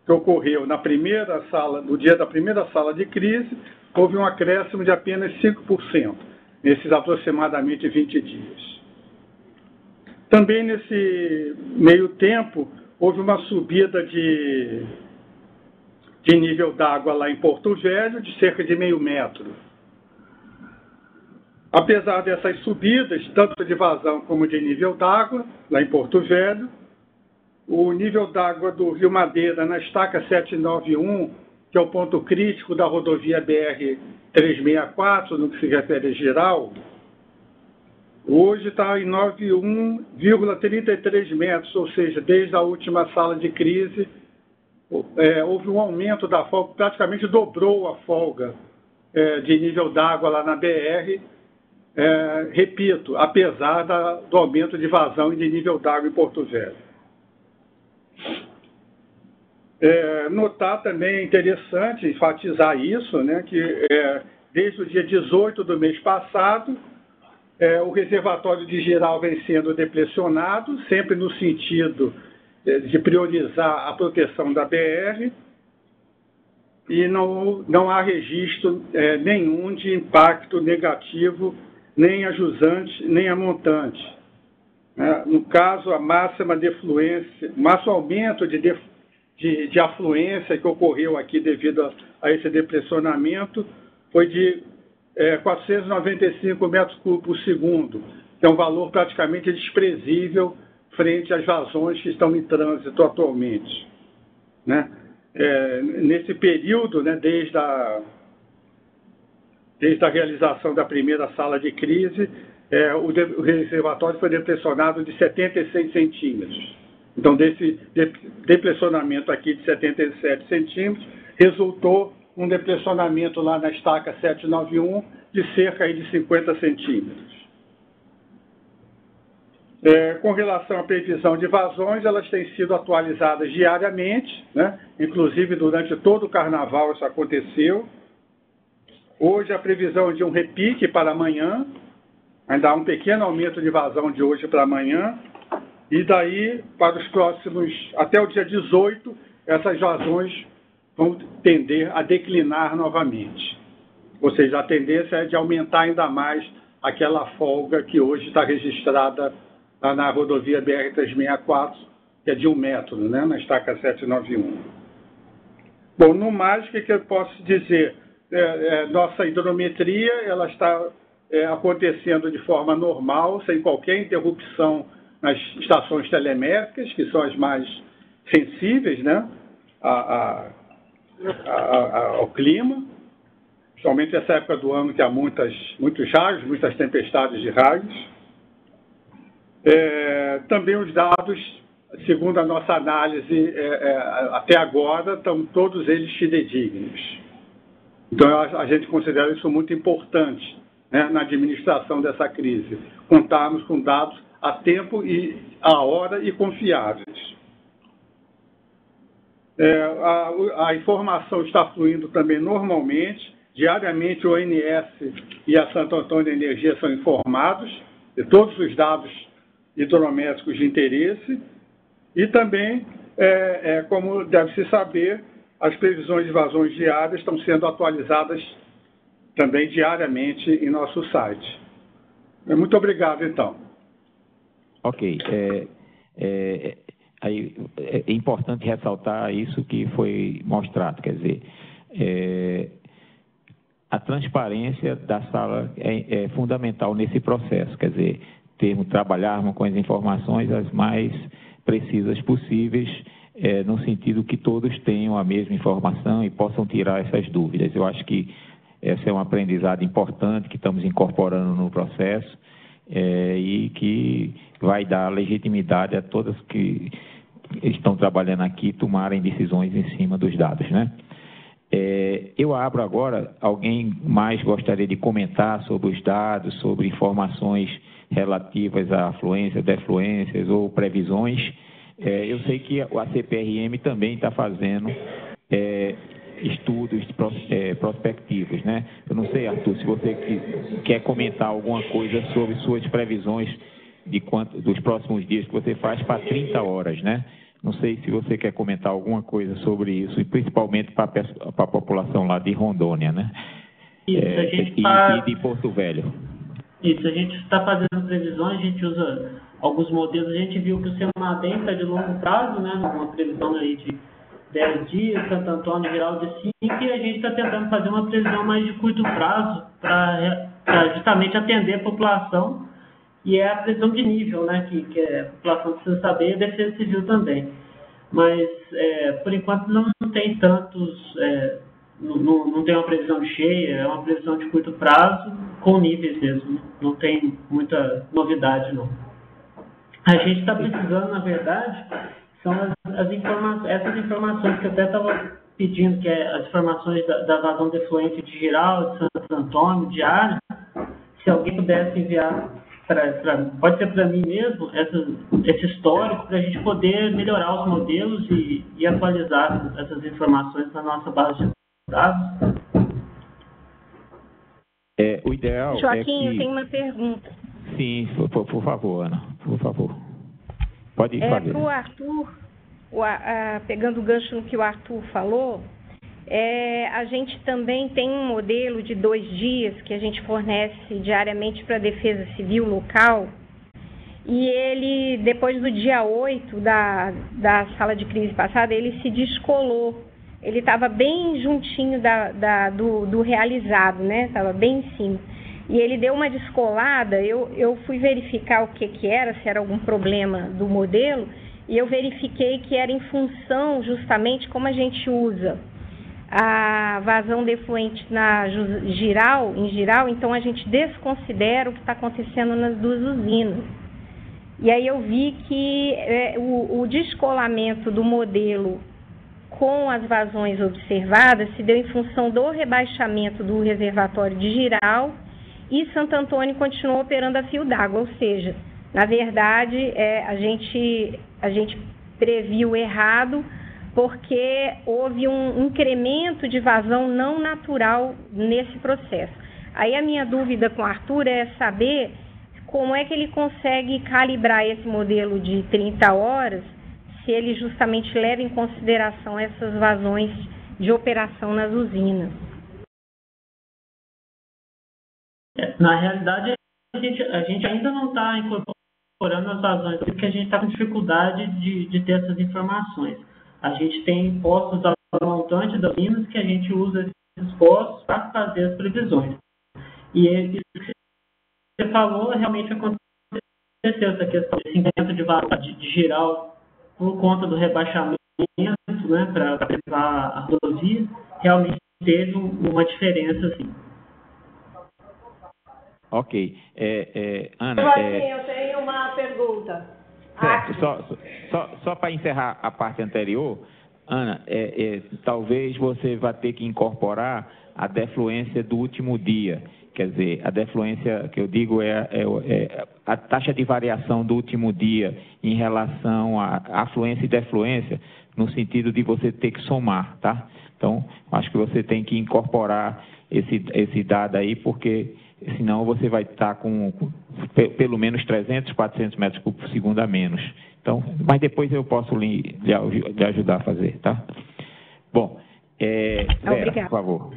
que ocorreu na primeira sala, no dia da primeira sala de crise, houve um acréscimo de apenas 5%, nesses aproximadamente 20 dias. Também nesse meio tempo, houve uma subida de nível d'água lá em Porto Velho, de cerca de meio metro. Apesar dessas subidas, tanto de vazão como de nível d'água, lá em Porto Velho, o nível d'água do Rio Madeira na estaca 791, que é o ponto crítico da rodovia BR-364, no que se refere a geral, hoje está em 91,33 metros, ou seja, desde a última sala de crise, houve um aumento da folga, praticamente dobrou a folga de nível d'água lá na BR, repito, apesar do aumento de vazão e de nível d'água em Porto Velho. Notar também, é interessante enfatizar isso, né, que desde o dia 18 do mês passado, o reservatório de geral vem sendo deplecionado, sempre no sentido de priorizar a proteção da BR, e não há registro nenhum de impacto negativo, nem a jusante, nem a montante. No caso, a máxima defluência, o máximo aumento de afluência que ocorreu aqui devido a esse depressionamento foi de 495 metros cúbicos por segundo, que é um valor praticamente desprezível frente às vazões que estão em trânsito atualmente. Né? Nesse período, né, desde a realização da primeira sala de crise, o reservatório foi depressionado de 76 centímetros. Então, desse depressionamento aqui de 77 centímetros, resultou um depressionamento lá na estaca 791 de cerca aí de 50 centímetros. Com relação à previsão de vazões, elas têm sido atualizadas diariamente, né? Inclusive durante todo o carnaval isso aconteceu. Hoje a previsão é de um repique para amanhã, ainda há um pequeno aumento de vazão de hoje para amanhã, e daí para os próximos, até o dia 18, essas vazões vão tender a declinar novamente. Ou seja, a tendência é de aumentar ainda mais aquela folga que hoje está registrada na rodovia BR-364, que é de 1 metro, né, na estaca 791. Bom, no mais, o que eu posso dizer? Nossa hidrometria ela está acontecendo de forma normal, sem qualquer interrupção nas estações telemétricas, que são as mais sensíveis, né, ao clima, principalmente nessa época do ano que há muitos raios, muitas tempestades de raios. Também os dados, segundo a nossa análise até agora, estão todos eles fidedignos. Então, a gente considera isso muito importante, né, na administração dessa crise, contarmos com dados a tempo e a hora e confiáveis. A informação está fluindo também normalmente. Diariamente, o ONS e a Santo Antônio Energia são informados de todos os dados hidrométricos de interesse e também, como deve-se saber, as previsões de vazões diárias estão sendo atualizadas também diariamente em nosso site. Muito obrigado, então. Ok. É importante ressaltar isso que foi mostrado, quer dizer, a transparência da sala é fundamental nesse processo, quer dizer, trabalharmos com as informações as mais precisas possíveis, no sentido que todos tenham a mesma informação e possam tirar essas dúvidas. Eu acho que essa é um aprendizado importante que estamos incorporando no processo e que vai dar legitimidade a todas que estão trabalhando aqui tomarem decisões em cima dos dados, né? Eu abro agora, alguém mais gostaria de comentar sobre os dados, sobre informações relativas à afluência, defluências ou previsões? Eu sei que a CPRM também está fazendo estudos prospectivos, né? Eu não sei, Arthur, se você quer comentar alguma coisa sobre suas previsões dos próximos dias que você faz para 30 horas, né? Não sei se você quer comentar alguma coisa sobre isso, e principalmente para a população lá de Rondônia, né? Isso, e de Porto Velho. Isso, a gente está fazendo previsões, a gente usa alguns modelos, a gente viu que o Semadem está de longo prazo, né? Uma previsão aí de 10 dias, Santo Antônio geral de 5, e a gente está tentando fazer uma previsão mais de curto prazo para justamente atender a população e é a previsão de nível, né, que a população precisa saber, e a Defesa Civil também. Mas, por enquanto, não tem tantos, não tem uma previsão cheia, é uma previsão de curto prazo, com níveis mesmo, não tem muita novidade, não. A gente está precisando, na verdade, são essas informações que eu até estava pedindo, que é as informações da vazão de efluente de Giral, de Santo Antônio, de Área. Se alguém pudesse enviar, pode ser para mim mesmo, esse histórico, para a gente poder melhorar os modelos e atualizar essas informações na nossa base de dados. O ideal Joaquim, é que... eu tenho uma pergunta. Sim, por favor, Ana, por favor. Pode fazer. Para o Arthur, pegando o gancho no que o Arthur falou, a gente também tem um modelo de 2 dias que a gente fornece diariamente para a Defesa Civil local, e ele, depois do dia 8 da sala de crise passada, ele se descolou. Ele estava bem juntinho do realizado, né? Estava bem em cima. E ele deu uma descolada, eu fui verificar o que era, se era algum problema do modelo, e eu verifiquei que era em função, justamente, como a gente usa a vazão de efluente em Giral, então a gente desconsidera o que está acontecendo nas 2 usinas. E aí eu vi que o descolamento do modelo com as vazões observadas se deu em função do rebaixamento do reservatório de Giral, e Santo Antônio continuou operando a fio d'água, ou seja, na verdade, a gente previu errado, porque houve um incremento de vazão não natural nesse processo. Aí a minha dúvida com o Arthur é saber como é que ele consegue calibrar esse modelo de 30 horas, se ele justamente leva em consideração essas vazões de operação nas usinas. Na realidade, a gente ainda não está incorporando as vazões, porque a gente está com dificuldade de ter essas informações. A gente tem postos ao montante das usinas que a gente usa esses postos para fazer as previsões. E isso que você falou, realmente aconteceu essa questão de 50 de vazão de Giral por conta do rebaixamento, né, para levar a rodovia, realmente teve uma diferença, assim. Ok. Ana... Eu tenho uma pergunta. Certo. Só para encerrar a parte anterior, Ana, talvez você vá ter que incorporar a defluência do último dia. Quer dizer, a defluência que eu digo é a taxa de variação do último dia em relação à afluência e defluência, no sentido de você ter que somar, tá? Então, acho que você tem que incorporar esse dado aí, porque senão você vai estar com pelo menos 300, 400 metros cúbicos por segundo a menos. Então, mas depois eu posso lhe ajudar a fazer, tá? Bom, Vera, por favor.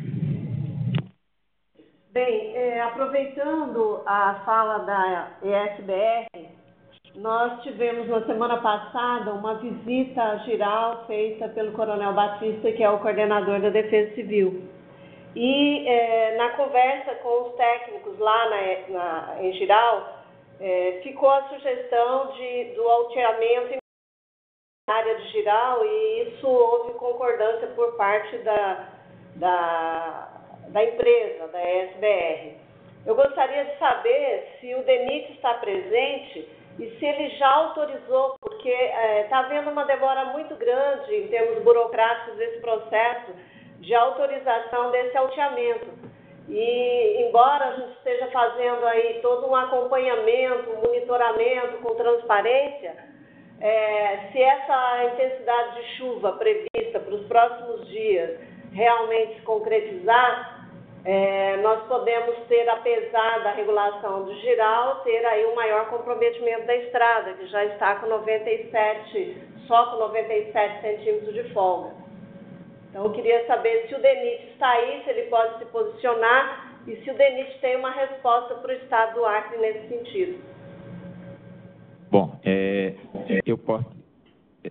Bem, aproveitando a fala da ESBR, nós tivemos na semana passada uma visita a Giral feita pelo Coronel Batista, que é o coordenador da Defesa Civil. E na conversa com os técnicos lá em Giral, ficou a sugestão do alteamento na área de Giral, e isso houve concordância por parte da empresa, da ESBR. Eu gostaria de saber se o DENIT está presente e se ele já autorizou, porque está havendo uma demora muito grande em termos burocráticos desse processo de autorização desse alteamento. E, embora a gente esteja fazendo aí todo um acompanhamento, um monitoramento com transparência, se essa intensidade de chuva prevista para os próximos dias realmente se concretizar, nós podemos ter, apesar da regulação do Giral, ter aí um maior comprometimento da estrada, que já está com 97 centímetros de folga. Então, eu queria saber se o DENIT está aí, se ele pode se posicionar e se o DENIT tem uma resposta para o Estado do Acre nesse sentido. Bom,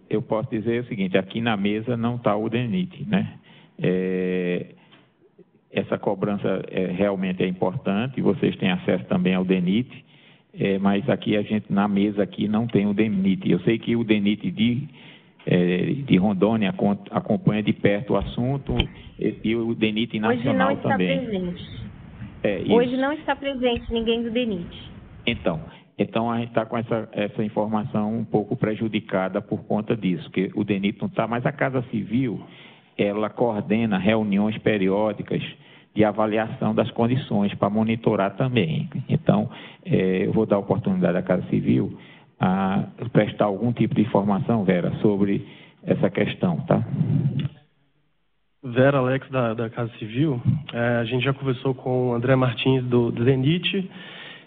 eu posso dizer o seguinte, aqui na mesa não está o DENIT, né? Essa cobrança realmente é importante, vocês têm acesso também ao DENIT. mas aqui a gente, na mesa aqui, não tem o DENIT. Eu sei que o DENIT de Rondônia acompanha de perto o assunto e o DENIT nacional também. Hoje não está presente. Hoje não está presente ninguém do DENIT. Então a gente está com essa informação um pouco prejudicada por conta disso, que o DENIT não está, mas a Casa Civil, ela coordena reuniões periódicas de avaliação das condições para monitorar também. Então, eu vou dar a oportunidade à Casa Civil a prestar algum tipo de informação, Vera, sobre essa questão, tá? Vera Alex, da Casa Civil. A gente já conversou com o André Martins, do DENIT.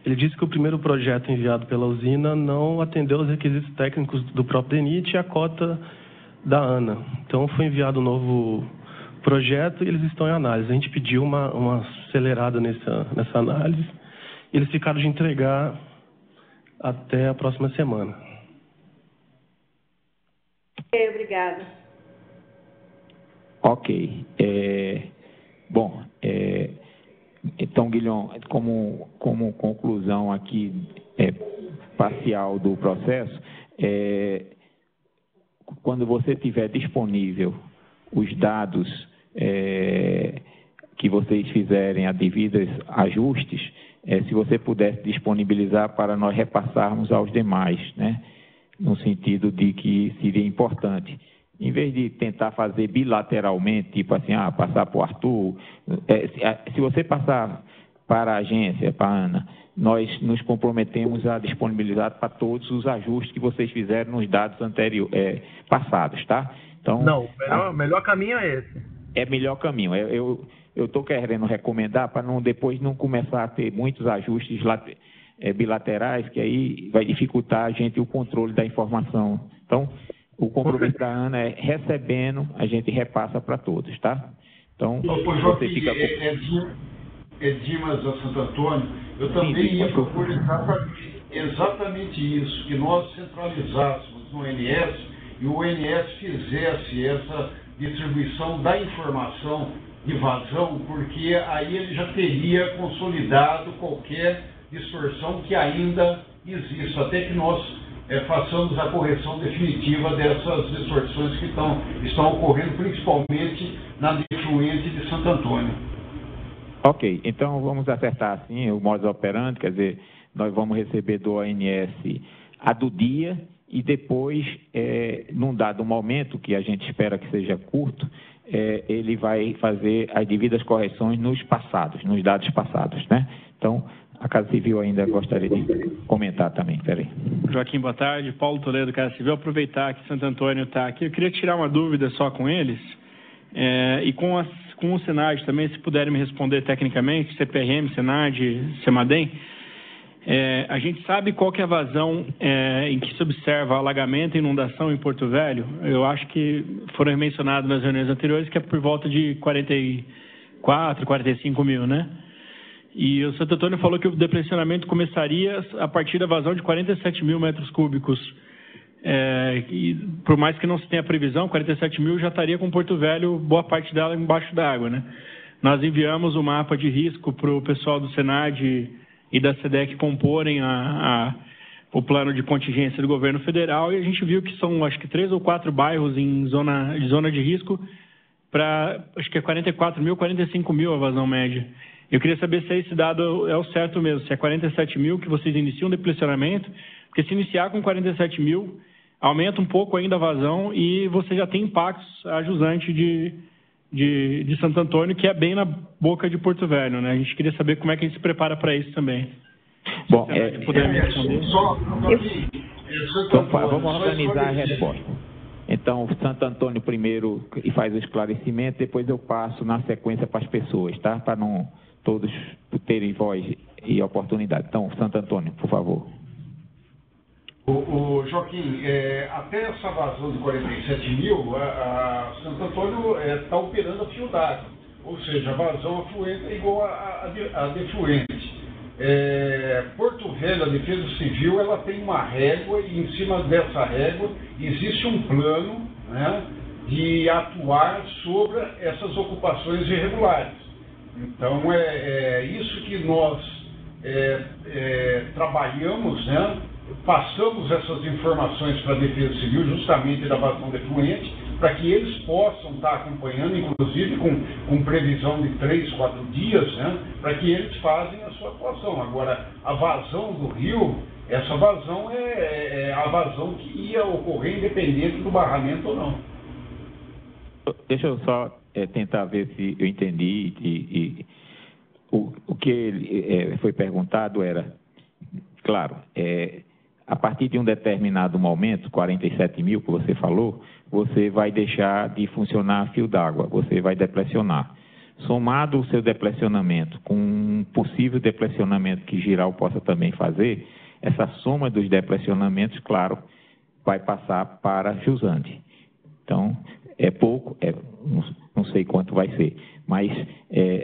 Ele disse que o primeiro projeto enviado pela usina não atendeu aos requisitos técnicos do próprio DENIT e a cota da ANA. Então, foi enviado um novo projeto e eles estão em análise. A gente pediu uma acelerada nessa análise e eles ficaram de entregar até a próxima semana. Obrigada. Ok. Então, Guilhom, como conclusão aqui parcial do processo, quando você tiver disponível os dados que vocês fizerem a devidos ajustes, se você pudesse disponibilizar para nós repassarmos aos demais, né? No sentido de que seria importante. Em vez de tentar fazer bilateralmente, tipo assim, passar para o Arthur, se você passar para a agência, para a ANA, nós nos comprometemos a disponibilizar para todos os ajustes que vocês fizeram nos dados passados, tá? Então, não, o melhor caminho é esse. É melhor caminho. Eu estou querendo recomendar para depois não começar a ter muitos ajustes bilaterais, que aí vai dificultar a gente o controle da informação. Então, o compromisso da ANA é recebendo, a gente repassa para todos, tá? Então, você fica Dimas a Santo Antônio, eu também ia propor exatamente isso, que nós centralizássemos no ONS e o ONS fizesse essa distribuição da informação de vazão, porque aí ele já teria consolidado qualquer distorção que ainda existe, até que nós façamos a correção definitiva dessas distorções que estão ocorrendo, principalmente na defluente de Santo Antônio. Ok, então vamos acertar assim o modus operandi, quer dizer, nós vamos receber do ONS a do dia e depois, num dado momento, que a gente espera que seja curto, ele vai fazer as devidas correções nos dados passados, né? Então, a Casa Civil ainda gostaria de comentar também. Peraí. Joaquim, boa tarde. Paulo Toledo, Casa Civil. Aproveitar que Santo Antônio está aqui. Eu queria tirar uma dúvida só com eles e com o Senad também, se puderem me responder tecnicamente, CPRM, Senad, Semadem. A gente sabe qual que é a vazão em que se observa alagamento e inundação em Porto Velho. Eu acho que foram mencionados nas reuniões anteriores que é por volta de 44, 45 mil, né? E o Santo Antônio falou que o depressionamento começaria a partir da vazão de 47 mil metros cúbicos. E por mais que não se tenha previsão, 47 mil já estaria com Porto Velho, boa parte dela embaixo da água, né? Nós enviamos o mapa de risco para o pessoal do Senad e da SEDEC comporem o plano de contingência do governo federal, e a gente viu que são, acho que 3 ou 4 bairros em zona de risco para, acho que é 44 mil, 45 mil a vazão média. Eu queria saber se esse dado é o certo mesmo, se é 47 mil que vocês iniciam o depressionamento, porque se iniciar com 47 mil, aumenta um pouco ainda a vazão e você já tem impactos a jusante de Santo Antônio, que é bem na boca de Porto Velho, né? A gente queria saber como é que a gente se prepara para isso também. Bom, então, vamos organizar a resposta. Então, Santo Antônio primeiro faz o esclarecimento, depois eu passo na sequência para as pessoas, tá? Para não todos terem voz e oportunidade. Então, Santo Antônio, por favor. Joaquim, até essa vazão de 47 mil, a Santo Antônio está operando a fio d'água, ou seja, a vazão afluente é igual a defluente. Porto Velho, a Defesa Civil, ela tem uma régua e em cima dessa régua existe um plano, né, de atuar sobre essas ocupações irregulares. Então, é isso que nós trabalhamos, né, passamos essas informações para a Defesa Civil, justamente da vazão de efluente, para que eles possam estar acompanhando, inclusive com previsão de 3, 4 dias, né, para que eles façam a sua atuação. Agora, a vazão do rio, essa vazão é a vazão que ia ocorrer independente do barramento ou não. Deixa eu só tentar ver se eu entendi. O que foi perguntado era, claro, a partir de um determinado momento, 47 mil que você falou, você vai deixar de funcionar fio d'água, você vai depressionar. Somado o seu depressionamento com um possível depressionamento que Giral possa também fazer, essa soma dos depressionamentos, claro, vai passar para jusante. Então, é pouco, não sei quanto vai ser, mas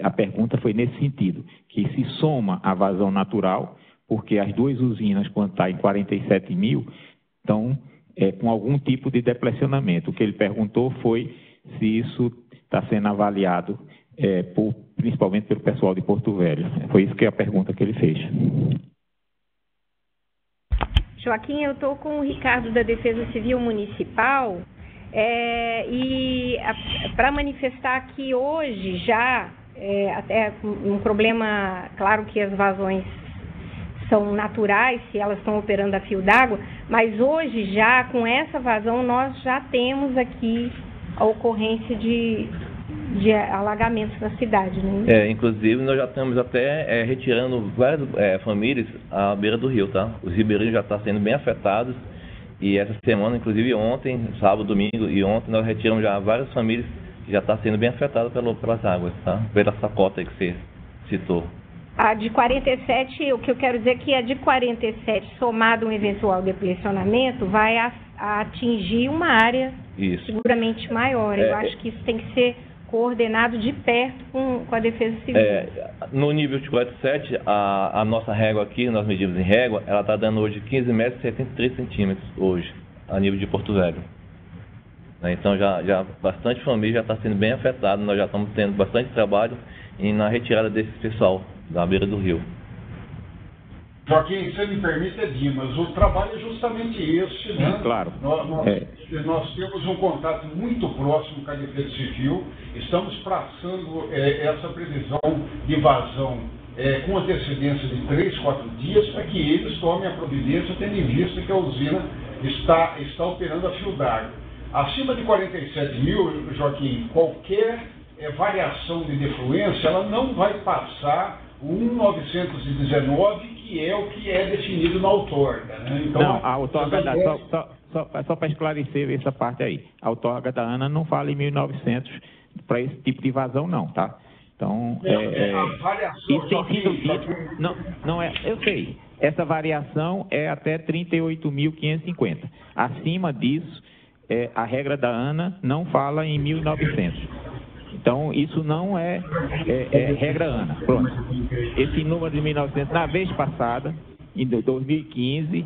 a pergunta foi nesse sentido, que se soma a vazão natural, porque as duas usinas, quando está em 47 mil, estão com algum tipo de depressionamento. O que ele perguntou foi se isso está sendo avaliado, principalmente pelo pessoal de Porto Velho. Foi isso que é a pergunta que ele fez. Joaquim, eu estou com o Ricardo da Defesa Civil Municipal e para manifestar que hoje já, até um problema, claro que as vazões são naturais, se elas estão operando a fio d'água, mas hoje já, com essa vazão, nós já temos aqui a ocorrência de alagamentos na cidade, né? Inclusive, nós já estamos até retirando várias famílias à beira do rio, tá? Os ribeirinhos já estão sendo bem afetados e essa semana, inclusive ontem, sábado, domingo e ontem, nós retiramos já várias famílias que já estão sendo bem afetadas pelas águas, tá? Pela essa cota aí que você citou. A de 47, o que eu quero dizer é que a de 47, somado um eventual depressionamento, vai atingir uma área seguramente maior. Eu acho que isso tem que ser coordenado de perto com a Defesa Civil. No nível de 47, a nossa régua aqui, nós medimos em régua, ela está dando hoje 15 metros e 73 centímetros hoje, a nível de Porto Velho. Então, já bastante família já está sendo bem afetada, nós já estamos tendo bastante trabalho na retirada desse pessoal da beira do rio. Joaquim, se me permite, Dimas, o trabalho é justamente esse, né? Claro. Nós temos um contato muito próximo com a Defesa Civil, estamos traçando essa previsão de vazão com antecedência de 3, 4 dias, para que eles tomem a providência, tendo em vista que a usina está operando a fio d'água. Acima de 47 mil, Joaquim, qualquer variação de defluência, ela não vai passar o 1.919, que é o que é definido na outorga, né? Então, não, a outorga só para esclarecer essa parte aí, a outorga da ANA não fala em 1.900 para esse tipo de vazão não, tá? Então, isso tem sido dito, não é, eu sei, essa variação é até 38.550, acima disso, a regra da ANA não fala em 1.900. Então, isso não é regra ANA. Pronto. Esse número de 1.900, na vez passada, em 2015,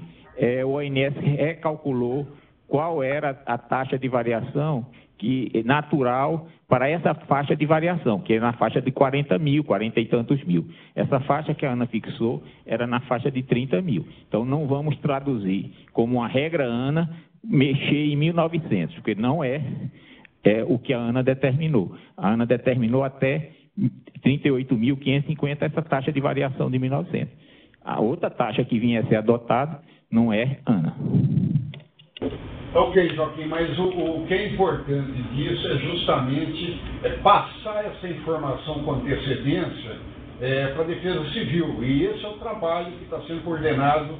o ONS recalculou qual era a taxa de variação natural para essa faixa de variação, que é na faixa de 40 mil, 40 e tantos mil. Essa faixa que a ANA fixou era na faixa de 30 mil. Então, não vamos traduzir como uma regra ANA mexer em 1.900, porque não é o que a ANA determinou. A ANA determinou até 38.550 essa taxa de variação de 1.900. A outra taxa que vinha a ser adotada não é ANA. Ok, Joaquim, mas o que é importante disso é justamente passar essa informação com antecedência para a Defesa Civil. E esse é o trabalho que está sendo coordenado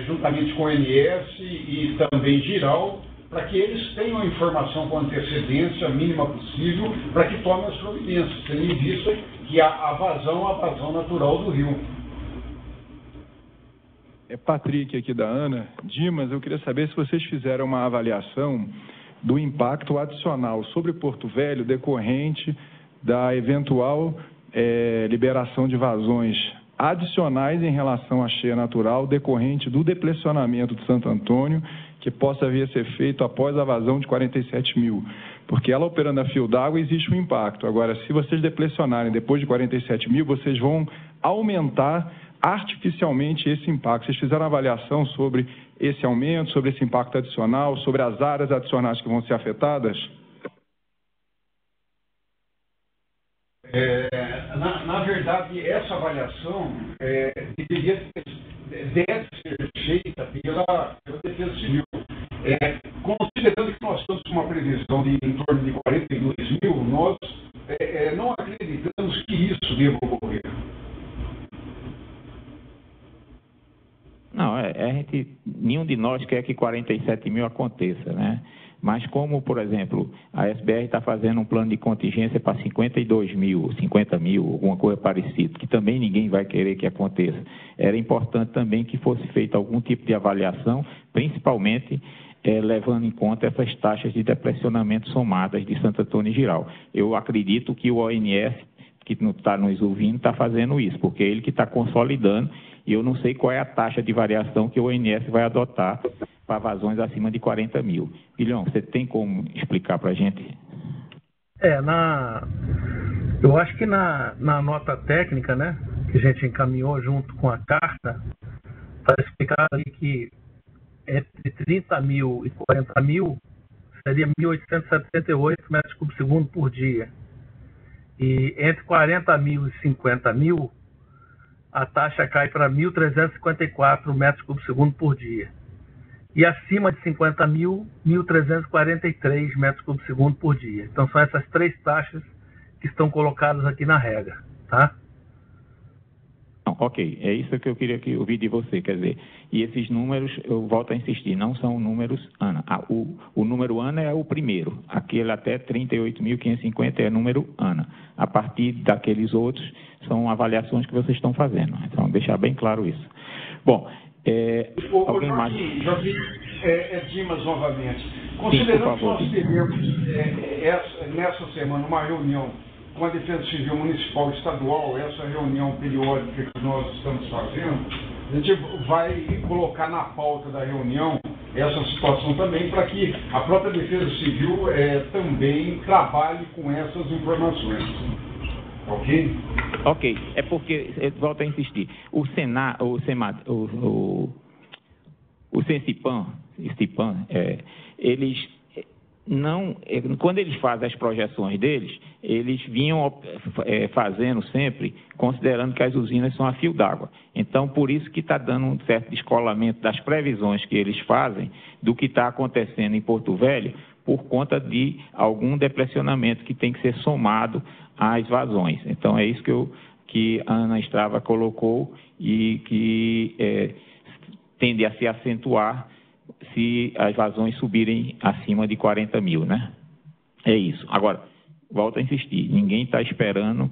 juntamente com o ONS e também Giral, para que eles tenham a informação com antecedência mínima possível, para que tomem as providências, tendo em vista que a vazão natural do rio. Patrick aqui da ANA. Dimas, eu queria saber se vocês fizeram uma avaliação do impacto adicional sobre Porto Velho decorrente da eventual liberação de vazões adicionais em relação à cheia natural decorrente do depressionamento de Santo Antônio, que possa vir a ser feito após a vazão de 47 mil. Porque ela operando a fio d'água existe um impacto. Agora, se vocês depressionarem depois de 47 mil, vocês vão aumentar artificialmente esse impacto? Vocês fizeram avaliação sobre esse aumento, sobre esse impacto adicional, sobre as áreas adicionais que vão ser afetadas? Na verdade, essa avaliação deve ser feita pela Defesa Civil. Considerando que nós estamos com uma previsão de em torno de 42 mil, nós não acreditamos que isso deva ocorrer. Não, nenhum de nós quer que 47 mil aconteça, né? Mas como, por exemplo, a SBR está fazendo um plano de contingência para 52 mil, 50 mil, alguma coisa parecida, que também ninguém vai querer que aconteça. Era importante também que fosse feita algum tipo de avaliação, principalmente levando em conta essas taxas de depressionamento somadas de Santo Antônio e Jirau. Eu acredito que o ONS, que não está nos ouvindo, está fazendo isso, porque é ele que está consolidando, e eu não sei qual é a taxa de variação que o ONS vai adotar para vazões acima de 40 mil. Guilhom, você tem como explicar para a gente? Eu acho que na nota técnica, né, que a gente encaminhou junto com a carta, está explicado ali que entre 30 mil e 40 mil seria 1.878 metros cúbicos segundo por dia. E entre 40 mil e 50 mil, a taxa cai para 1.354 metros cúbicos segundo por dia. E acima de 50 mil, 1.343 metros cúbicos segundo por dia. Então são essas três taxas que estão colocadas aqui na regra, tá? Ok, é isso que eu queria ouvir de você, quer dizer, e esses números, eu volto a insistir, não são números ANA. O número ANA é o primeiro, aquele até 38.550 é número ANA. A partir daqueles outros, são avaliações que vocês estão fazendo. Então, deixar bem claro isso. Bom, alguém mais? Dimas, novamente. Considerando que nós teremos nessa semana uma reunião com a Defesa Civil Municipal e Estadual, essa reunião periódica que nós estamos fazendo, a gente vai colocar na pauta da reunião essa situação também, para que a própria Defesa Civil também trabalhe com essas informações. Ok? Ok, é porque, volto a insistir, o Sensipan, eles não, quando eles fazem as projeções deles, eles vinham fazendo sempre, considerando que as usinas são a fio d'água. Então, por isso que está dando um certo descolamento das previsões que eles fazem do que está acontecendo em Porto Velho, por conta de algum depressionamento que tem que ser somado às vazões. Então, é isso que a Ana Estrava colocou e que tende a se acentuar se as vazões subirem acima de 40 mil, né? É isso. Agora, volto a insistir, ninguém está esperando,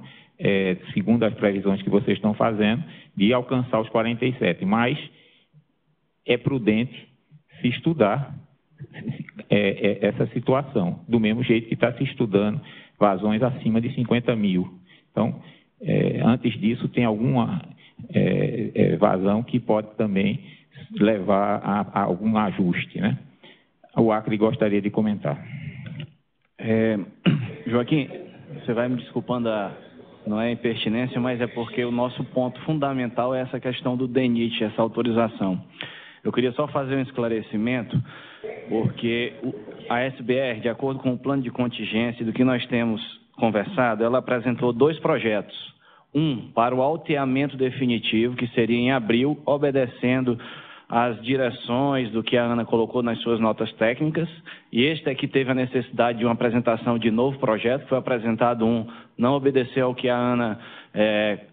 segundo as previsões que vocês estão fazendo, de alcançar os 47, mas é prudente se estudar essa situação, do mesmo jeito que está se estudando vazões acima de 50 mil. Então, antes disso, tem alguma vazão que pode também levar a algum ajuste, né? O Acre gostaria de comentar. Joaquim, você vai me desculpando, não é impertinência, mas é porque o nosso ponto fundamental é essa questão do DENIT, essa autorização. Eu queria só fazer um esclarecimento, porque a SBR, de acordo com o plano de contingência do que nós temos conversado, ela apresentou 2 projetos. Um para o alteamento definitivo, que seria em abril, obedecendo às direções do que a Ana colocou nas suas notas técnicas, e este aqui teve a necessidade de uma apresentação de novo projeto, foi apresentado não obedeceu ao que a Ana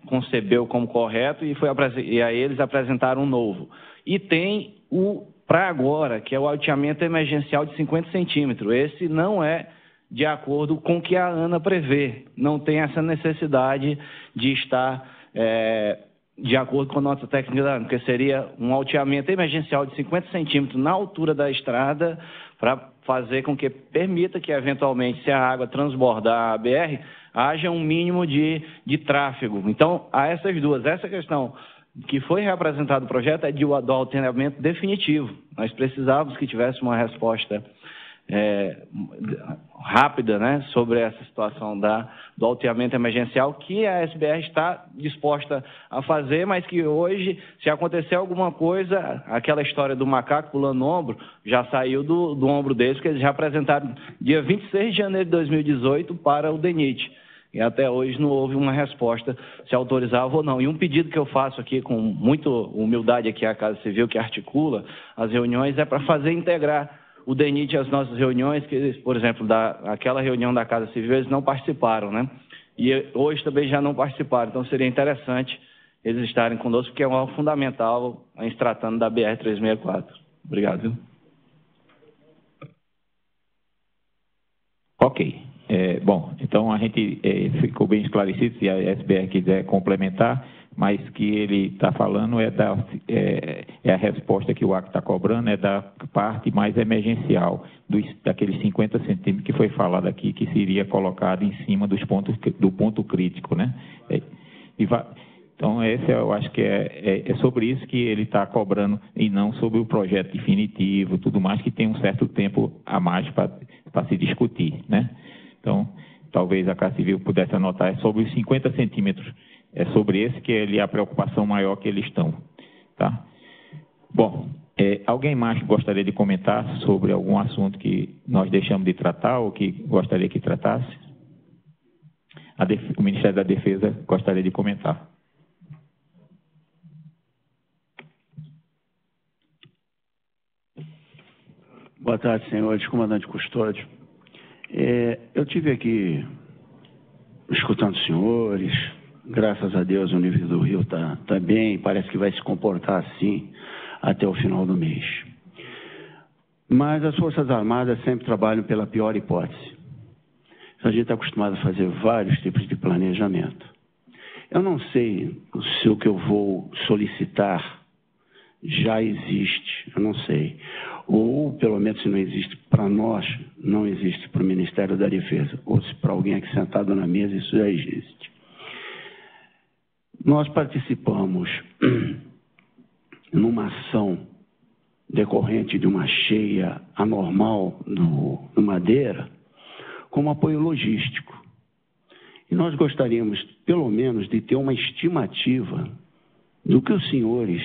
concebeu como correto, e aí eles apresentaram um novo. E tem o para agora, que é o alteamento emergencial de 50 centímetros. Esse não é de acordo com o que a ANA prevê. Não tem essa necessidade de estar de acordo com a nota técnica da ANA, porque seria um alteamento emergencial de 50 centímetros na altura da estrada para fazer com que permita que, eventualmente, se a água transbordar a BR, haja um mínimo de tráfego. Então, há essas duas. Essa questão que foi reapresentado o projeto é do alteamento definitivo. Nós precisávamos que tivesse uma resposta rápida, né, sobre essa situação do alteamento emergencial, que a SBR está disposta a fazer, mas que hoje, se acontecer alguma coisa, aquela história do macaco pulando no ombro, já saiu do ombro deles, porque eles já apresentaram dia 26 de janeiro de 2018 para o DENIT. E até hoje não houve uma resposta se autorizava ou não. E um pedido que eu faço aqui com muita humildade aqui à Casa Civil, que articula as reuniões, é para fazer integrar o DENIT às nossas reuniões, que, por exemplo, aquela reunião da Casa Civil, eles não participaram, né? E hoje também já não participaram. Então seria interessante eles estarem conosco, porque é algo fundamental em se tratando da BR-364. Obrigado. Ok. Bom, então a gente ficou bem esclarecido, se a SBR quiser complementar, mas que ele está falando é a resposta que o Acre está cobrando, é da parte mais emergencial, daqueles 50 centímetros que foi falado aqui, que seria colocado em cima do ponto crítico, né? Então, eu acho que é sobre isso que ele está cobrando, e não sobre o projeto definitivo, tudo mais, que tem um certo tempo a mais para se discutir, né? Então, talvez a Casa Civil pudesse anotar sobre os 50 centímetros. É sobre esse que é a preocupação maior que eles estão. Tá? Bom, alguém mais gostaria de comentar sobre algum assunto que nós deixamos de tratar ou que gostaria que tratasse? O Ministério da Defesa gostaria de comentar. Boa tarde, senhores. Comandante Custódio. Eu estive aqui escutando os senhores. Graças a Deus o nível do rio está bem, parece que vai se comportar assim até o final do mês. Mas as Forças Armadas sempre trabalham pela pior hipótese. A gente está acostumado a fazer vários tipos de planejamento. Eu não sei se o que eu vou solicitar já existe, eu não sei. Ou, pelo menos, se não existe para nós, não existe para o Ministério da Defesa. Ou se para alguém aqui sentado na mesa isso já existe. Nós participamos numa ação decorrente de uma cheia anormal no Madeira como apoio logístico. E nós gostaríamos, pelo menos, de ter uma estimativa do que os senhores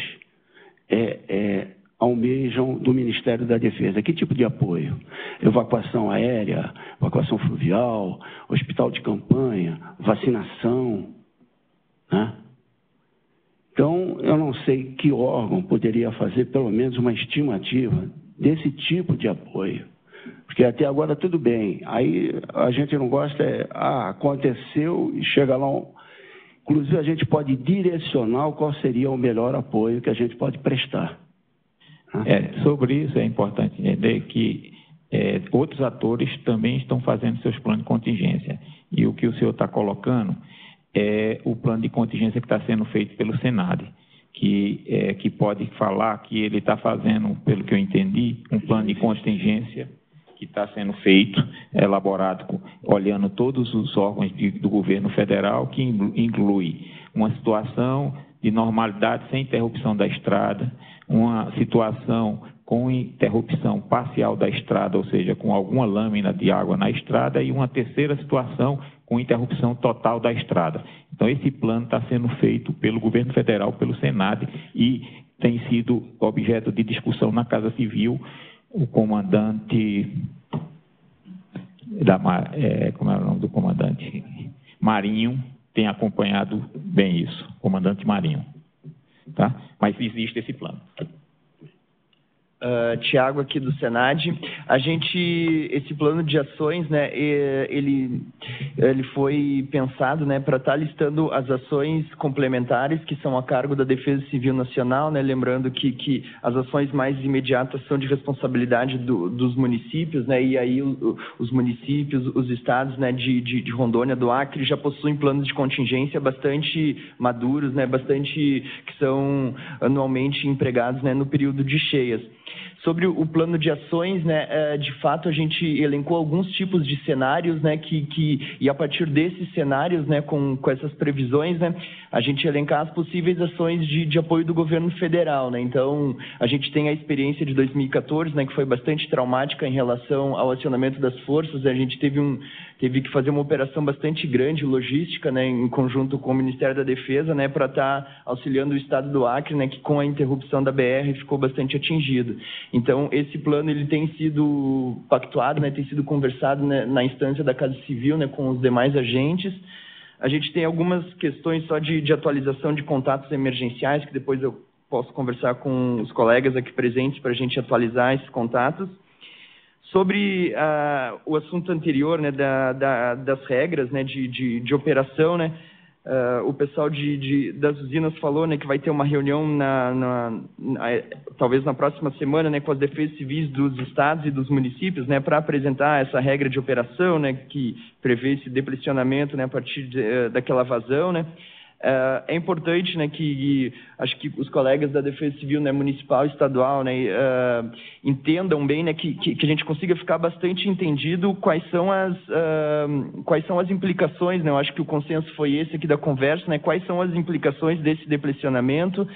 almejam do Ministério da Defesa. Que tipo de apoio? Evacuação aérea, evacuação fluvial, hospital de campanha, vacinação, né? Então, eu não sei que órgão poderia fazer pelo menos uma estimativa desse tipo de apoio. Porque até agora tudo bem. Aí a gente não gosta, aconteceu e chega lá. Inclusive, a gente pode direcionar qual seria o melhor apoio que a gente pode prestar. Sobre isso é importante entender que outros atores também estão fazendo seus planos de contingência. E o que o senhor está colocando é o plano de contingência que está sendo feito pelo Senado, que pode falar que ele está fazendo, pelo que eu entendi, um plano de contingência que está sendo feito, elaborado, olhando todos os órgãos do governo federal, que inclui uma situação de normalidade sem interrupção da estrada, uma situação com interrupção parcial da estrada, ou seja, com alguma lâmina de água na estrada, e uma terceira situação com interrupção total da estrada. Então, esse plano está sendo feito pelo governo federal, pelo Senado, e tem sido objeto de discussão na Casa Civil. O comandante como é o nome do comandante? Marinho tem acompanhado bem isso, comandante Marinho. Tá? Mas existe esse plano. Tiago aqui do Senad. Esse plano de ações, né, ele foi pensado, né, para estar listando as ações complementares que são a cargo da Defesa Civil Nacional, né, lembrando que as ações mais imediatas são de responsabilidade dos municípios, né, e aí os municípios, os estados, né, de Rondônia, do Acre, já possuem planos de contingência bastante maduros, né, que são anualmente empregados, né, no período de cheias. Sobre o plano de ações, né, de fato a gente elencou alguns tipos de cenários, né, e a partir desses cenários, né, com essas previsões, né, a gente elencar as possíveis ações de apoio do governo federal, né. Então, a gente tem a experiência de 2014, né, que foi bastante traumática em relação ao acionamento das forças. A gente teve que fazer uma operação bastante grande, logística, né, em conjunto com o Ministério da Defesa, né, para estar auxiliando o estado do Acre, né, que com a interrupção da BR ficou bastante atingido. Então, esse plano ele tem sido pactuado, né, tem sido conversado, né, na instância da Casa Civil, né, com os demais agentes. A gente tem algumas questões só de atualização de contatos emergenciais, que depois eu posso conversar com os colegas aqui presentes para a gente atualizar esses contatos. Sobre o assunto anterior, né, das regras, né, de operação, né, o pessoal das usinas falou, né, que vai ter uma reunião talvez na próxima semana, né, com as defesas civis dos estados e dos municípios, né, para apresentar essa regra de operação, né, que prevê esse depressionamento, né, a partir daquela vazão, né. É importante, né, que acho que os colegas da Defesa Civil, né, municipal e estadual, né, entendam bem, né, que a gente consiga ficar bastante entendido quais são as implicações, né. Eu acho que o consenso foi esse aqui da conversa, né, quais são as implicações desse depressionamento,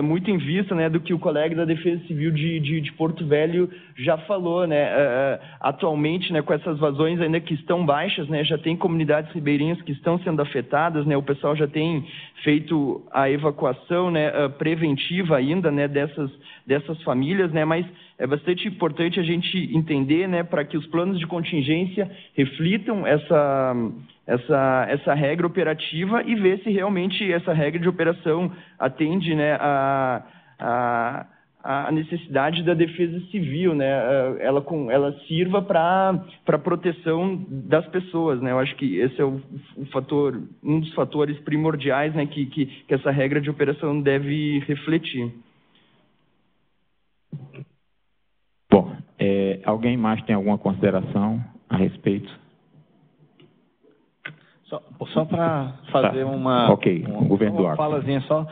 muito em vista, né, do que o colega da Defesa Civil de Porto Velho já falou, né, atualmente, né, com essas vazões ainda que estão baixas, né, já tem comunidades ribeirinhas que estão sendo afetadas, né, o pessoal já tem feito a evacuação, né, preventiva ainda, né, dessas famílias, né, mas é bastante importante a gente entender, né, para que os planos de contingência reflitam essa regra operativa e ver se realmente essa regra de operação atende, né, a necessidade da defesa civil, né, ela sirva para proteção das pessoas, né. Eu acho que esse é um dos fatores primordiais, né, que essa regra de operação deve refletir. Bom, alguém mais tem alguma consideração a respeito? Só para fazer uma falazinha só,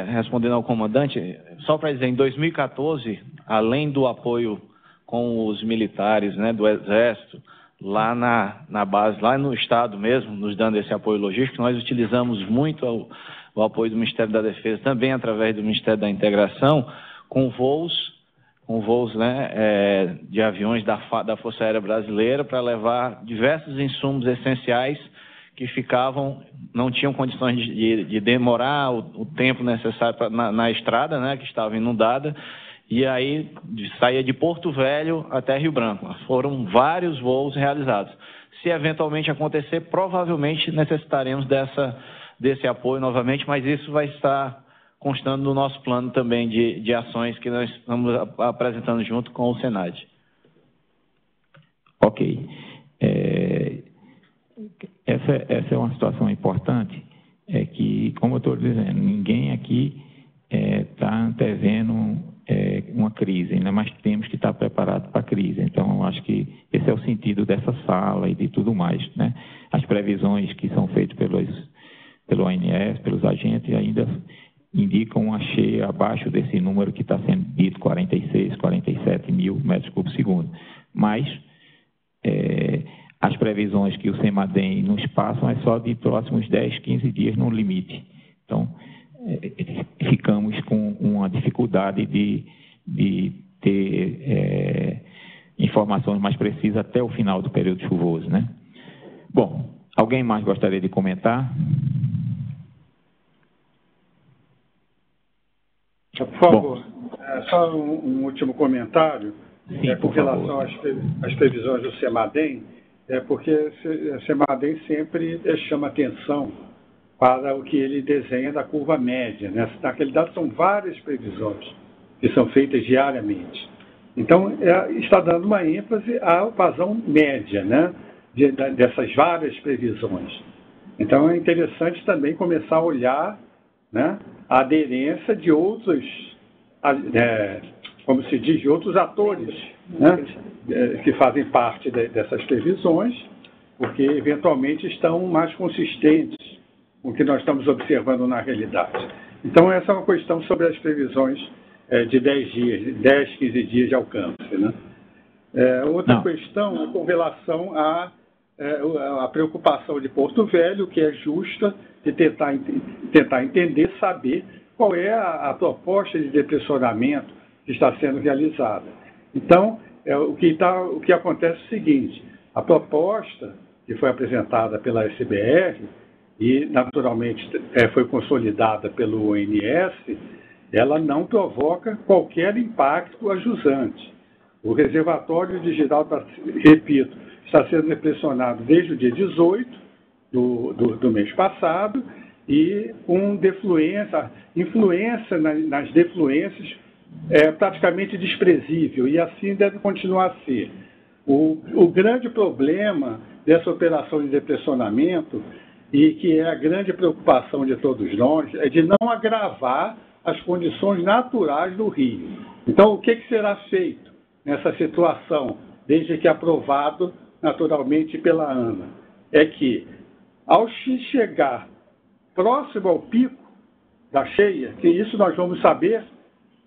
respondendo ao comandante, só para dizer, em 2014, além do apoio com os militares, né, do Exército, lá na base, lá no Estado mesmo, nos dando esse apoio logístico, nós utilizamos muito o apoio do Ministério da Defesa, também através do Ministério da Integração, com voos, né, de aviões da Força Aérea Brasileira para levar diversos insumos essenciais que não tinham condições de demorar o tempo necessário na estrada, né, que estava inundada, e aí saía de Porto Velho até Rio Branco. Foram vários voos realizados. Se eventualmente acontecer, provavelmente necessitaremos desse apoio novamente, mas isso vai estar constando no nosso plano também de ações que nós estamos apresentando junto com o Senad. Ok. Essa é uma situação importante, que, como eu estou dizendo, ninguém aqui está antevendo uma crise, né? Mas temos que estar preparados para a crise. Então, eu acho que esse é o sentido dessa sala e de tudo mais, né? As previsões que são feitas pelo ONS, pelos agentes, ainda indicam uma cheia abaixo desse número que está sendo dito, 46, 47 mil metros cúbicos por segundo. Mas as previsões que o CEMADEM nos passam é só de próximos 10, 15 dias no limite. Então, ficamos com uma dificuldade de ter informações mais precisas até o final do período chuvoso, né? Bom, alguém mais gostaria de comentar? Por favor, só um último comentário. Sim, com relação às previsões do CEMADEM, porque o CEMADEM sempre chama atenção para o que ele desenha da curva média, né? Na realidade, são várias previsões que são feitas diariamente. Então, está dando uma ênfase à vazão média, né? Dessas várias previsões. Então, é interessante também começar a olhar, né, a aderência de outros, como se diz, de outros atores, né, que fazem parte dessas previsões, porque eventualmente estão mais consistentes com o que nós estamos observando na realidade. Então, essa é uma questão sobre as previsões de 10 dias, 10, 15 dias de alcance, né? Outra questão é com relação à preocupação de Porto Velho, que é justa, de tentar entender, saber qual é a proposta de depressionamento que está sendo realizada. Então, o que acontece é o seguinte: a proposta que foi apresentada pela SBR e, naturalmente, foi consolidada pelo ONS, ela não provoca qualquer impacto a jusante. O reservatório digital, repito, está sendo depressionado desde o dia 18 do mês passado e com influência nas defluências praticamente desprezível, e assim deve continuar a ser. O grande problema dessa operação de depressionamento, e que é a grande preocupação de todos nós, é de não agravar as condições naturais do rio. Então, o que será feito nessa situação, desde que aprovado naturalmente pela ANA? É que, ao chegar próximo ao pico da cheia, que isso nós vamos saber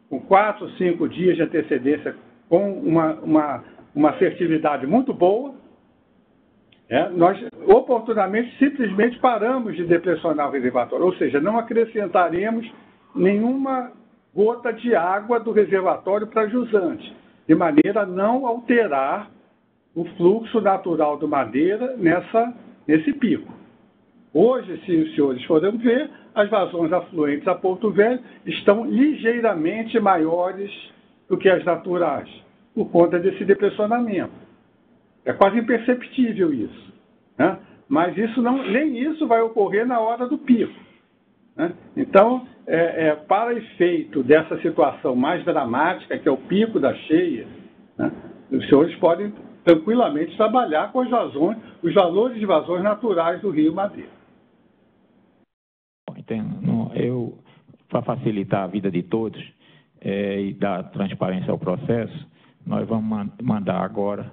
com 4 ou 5 dias de antecedência, com uma assertividade muito boa, nós oportunamente simplesmente paramos de depressionar o reservatório, ou seja, não acrescentaremos nenhuma gota de água do reservatório para jusante, de maneira a não alterar o fluxo natural do Madeira nesse pico. Hoje, se os senhores forem ver, as vazões afluentes a Porto Velho estão ligeiramente maiores do que as naturais, por conta desse depressionamento. É quase imperceptível isso, né? Mas nem isso vai ocorrer na hora do pico, né? Então, para efeito dessa situação mais dramática, que é o pico da cheia, né, os senhores podem tranquilamente trabalhar com as vazões, os valores de vazões naturais do Rio Madeira. Para facilitar a vida de todos e dar transparência ao processo, nós vamos mandar agora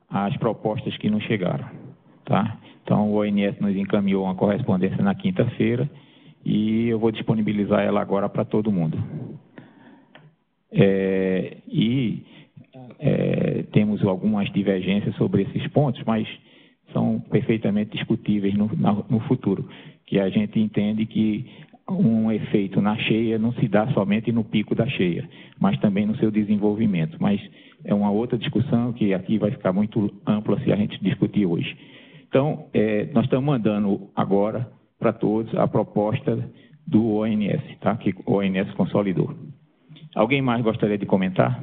as propostas que nos chegaram, tá? Então, o ONS nos encaminhou uma correspondência na quinta-feira e eu vou disponibilizar ela agora para todo mundo. Temos algumas divergências sobre esses pontos, mas são perfeitamente discutíveis no futuro, que a gente entende que um efeito na cheia não se dá somente no pico da cheia, mas também no seu desenvolvimento. Mas é uma outra discussão que aqui vai ficar muito ampla se a gente discutir hoje. Então, nós estamos mandando agora para todos a proposta do ONS, tá? Que o ONS consolidou. Alguém mais gostaria de comentar?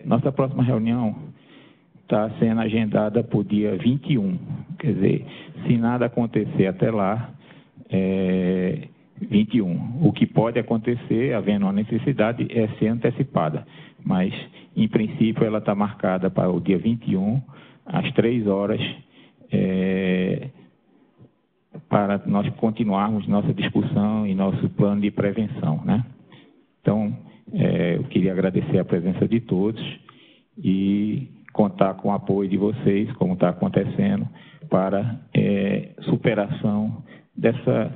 Nossa próxima reunião está sendo agendada para o dia 21. Quer dizer, se nada acontecer até lá, 21. O que pode acontecer, havendo uma necessidade, é ser antecipada. Mas, em princípio, ela está marcada para o dia 21, às 3 horas, para nós continuarmos nossa discussão e nosso plano de prevenção, né? Então, eu queria agradecer a presença de todos e contar com o apoio de vocês, como está acontecendo, para superação dessa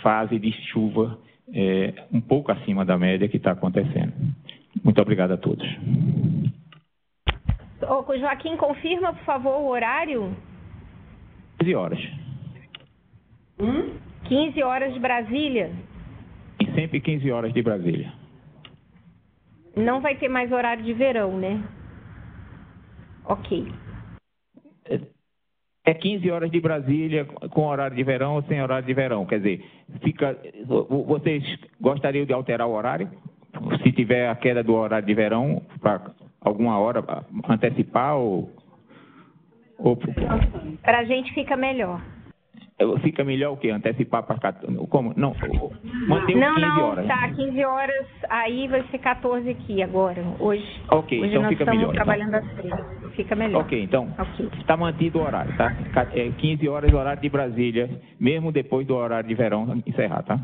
fase de chuva um pouco acima da média que está acontecendo. Muito obrigado a todos. Joaquim, confirma, por favor, o horário? 15 horas. 15 horas de Brasília? E sempre 15 horas de Brasília. Não vai ter mais horário de verão, né? Ok. 15 horas de Brasília com horário de verão ou sem horário de verão. Quer dizer, vocês gostariam de alterar o horário? Se tiver a queda do horário de verão, para alguma hora antecipar ou... Para a gente fica melhor. Fica melhor o quê? Antecipar para 14? Como? Não, manter os 15 horas. Tá, 15 horas, aí vai ser 14 aqui agora, hoje. Ok, hoje então nós fica melhor. Estamos trabalhando às 3, fica melhor. Ok, então, está mantido o horário, tá? 15 horas, horário de Brasília, mesmo depois do horário de verão encerrar, tá?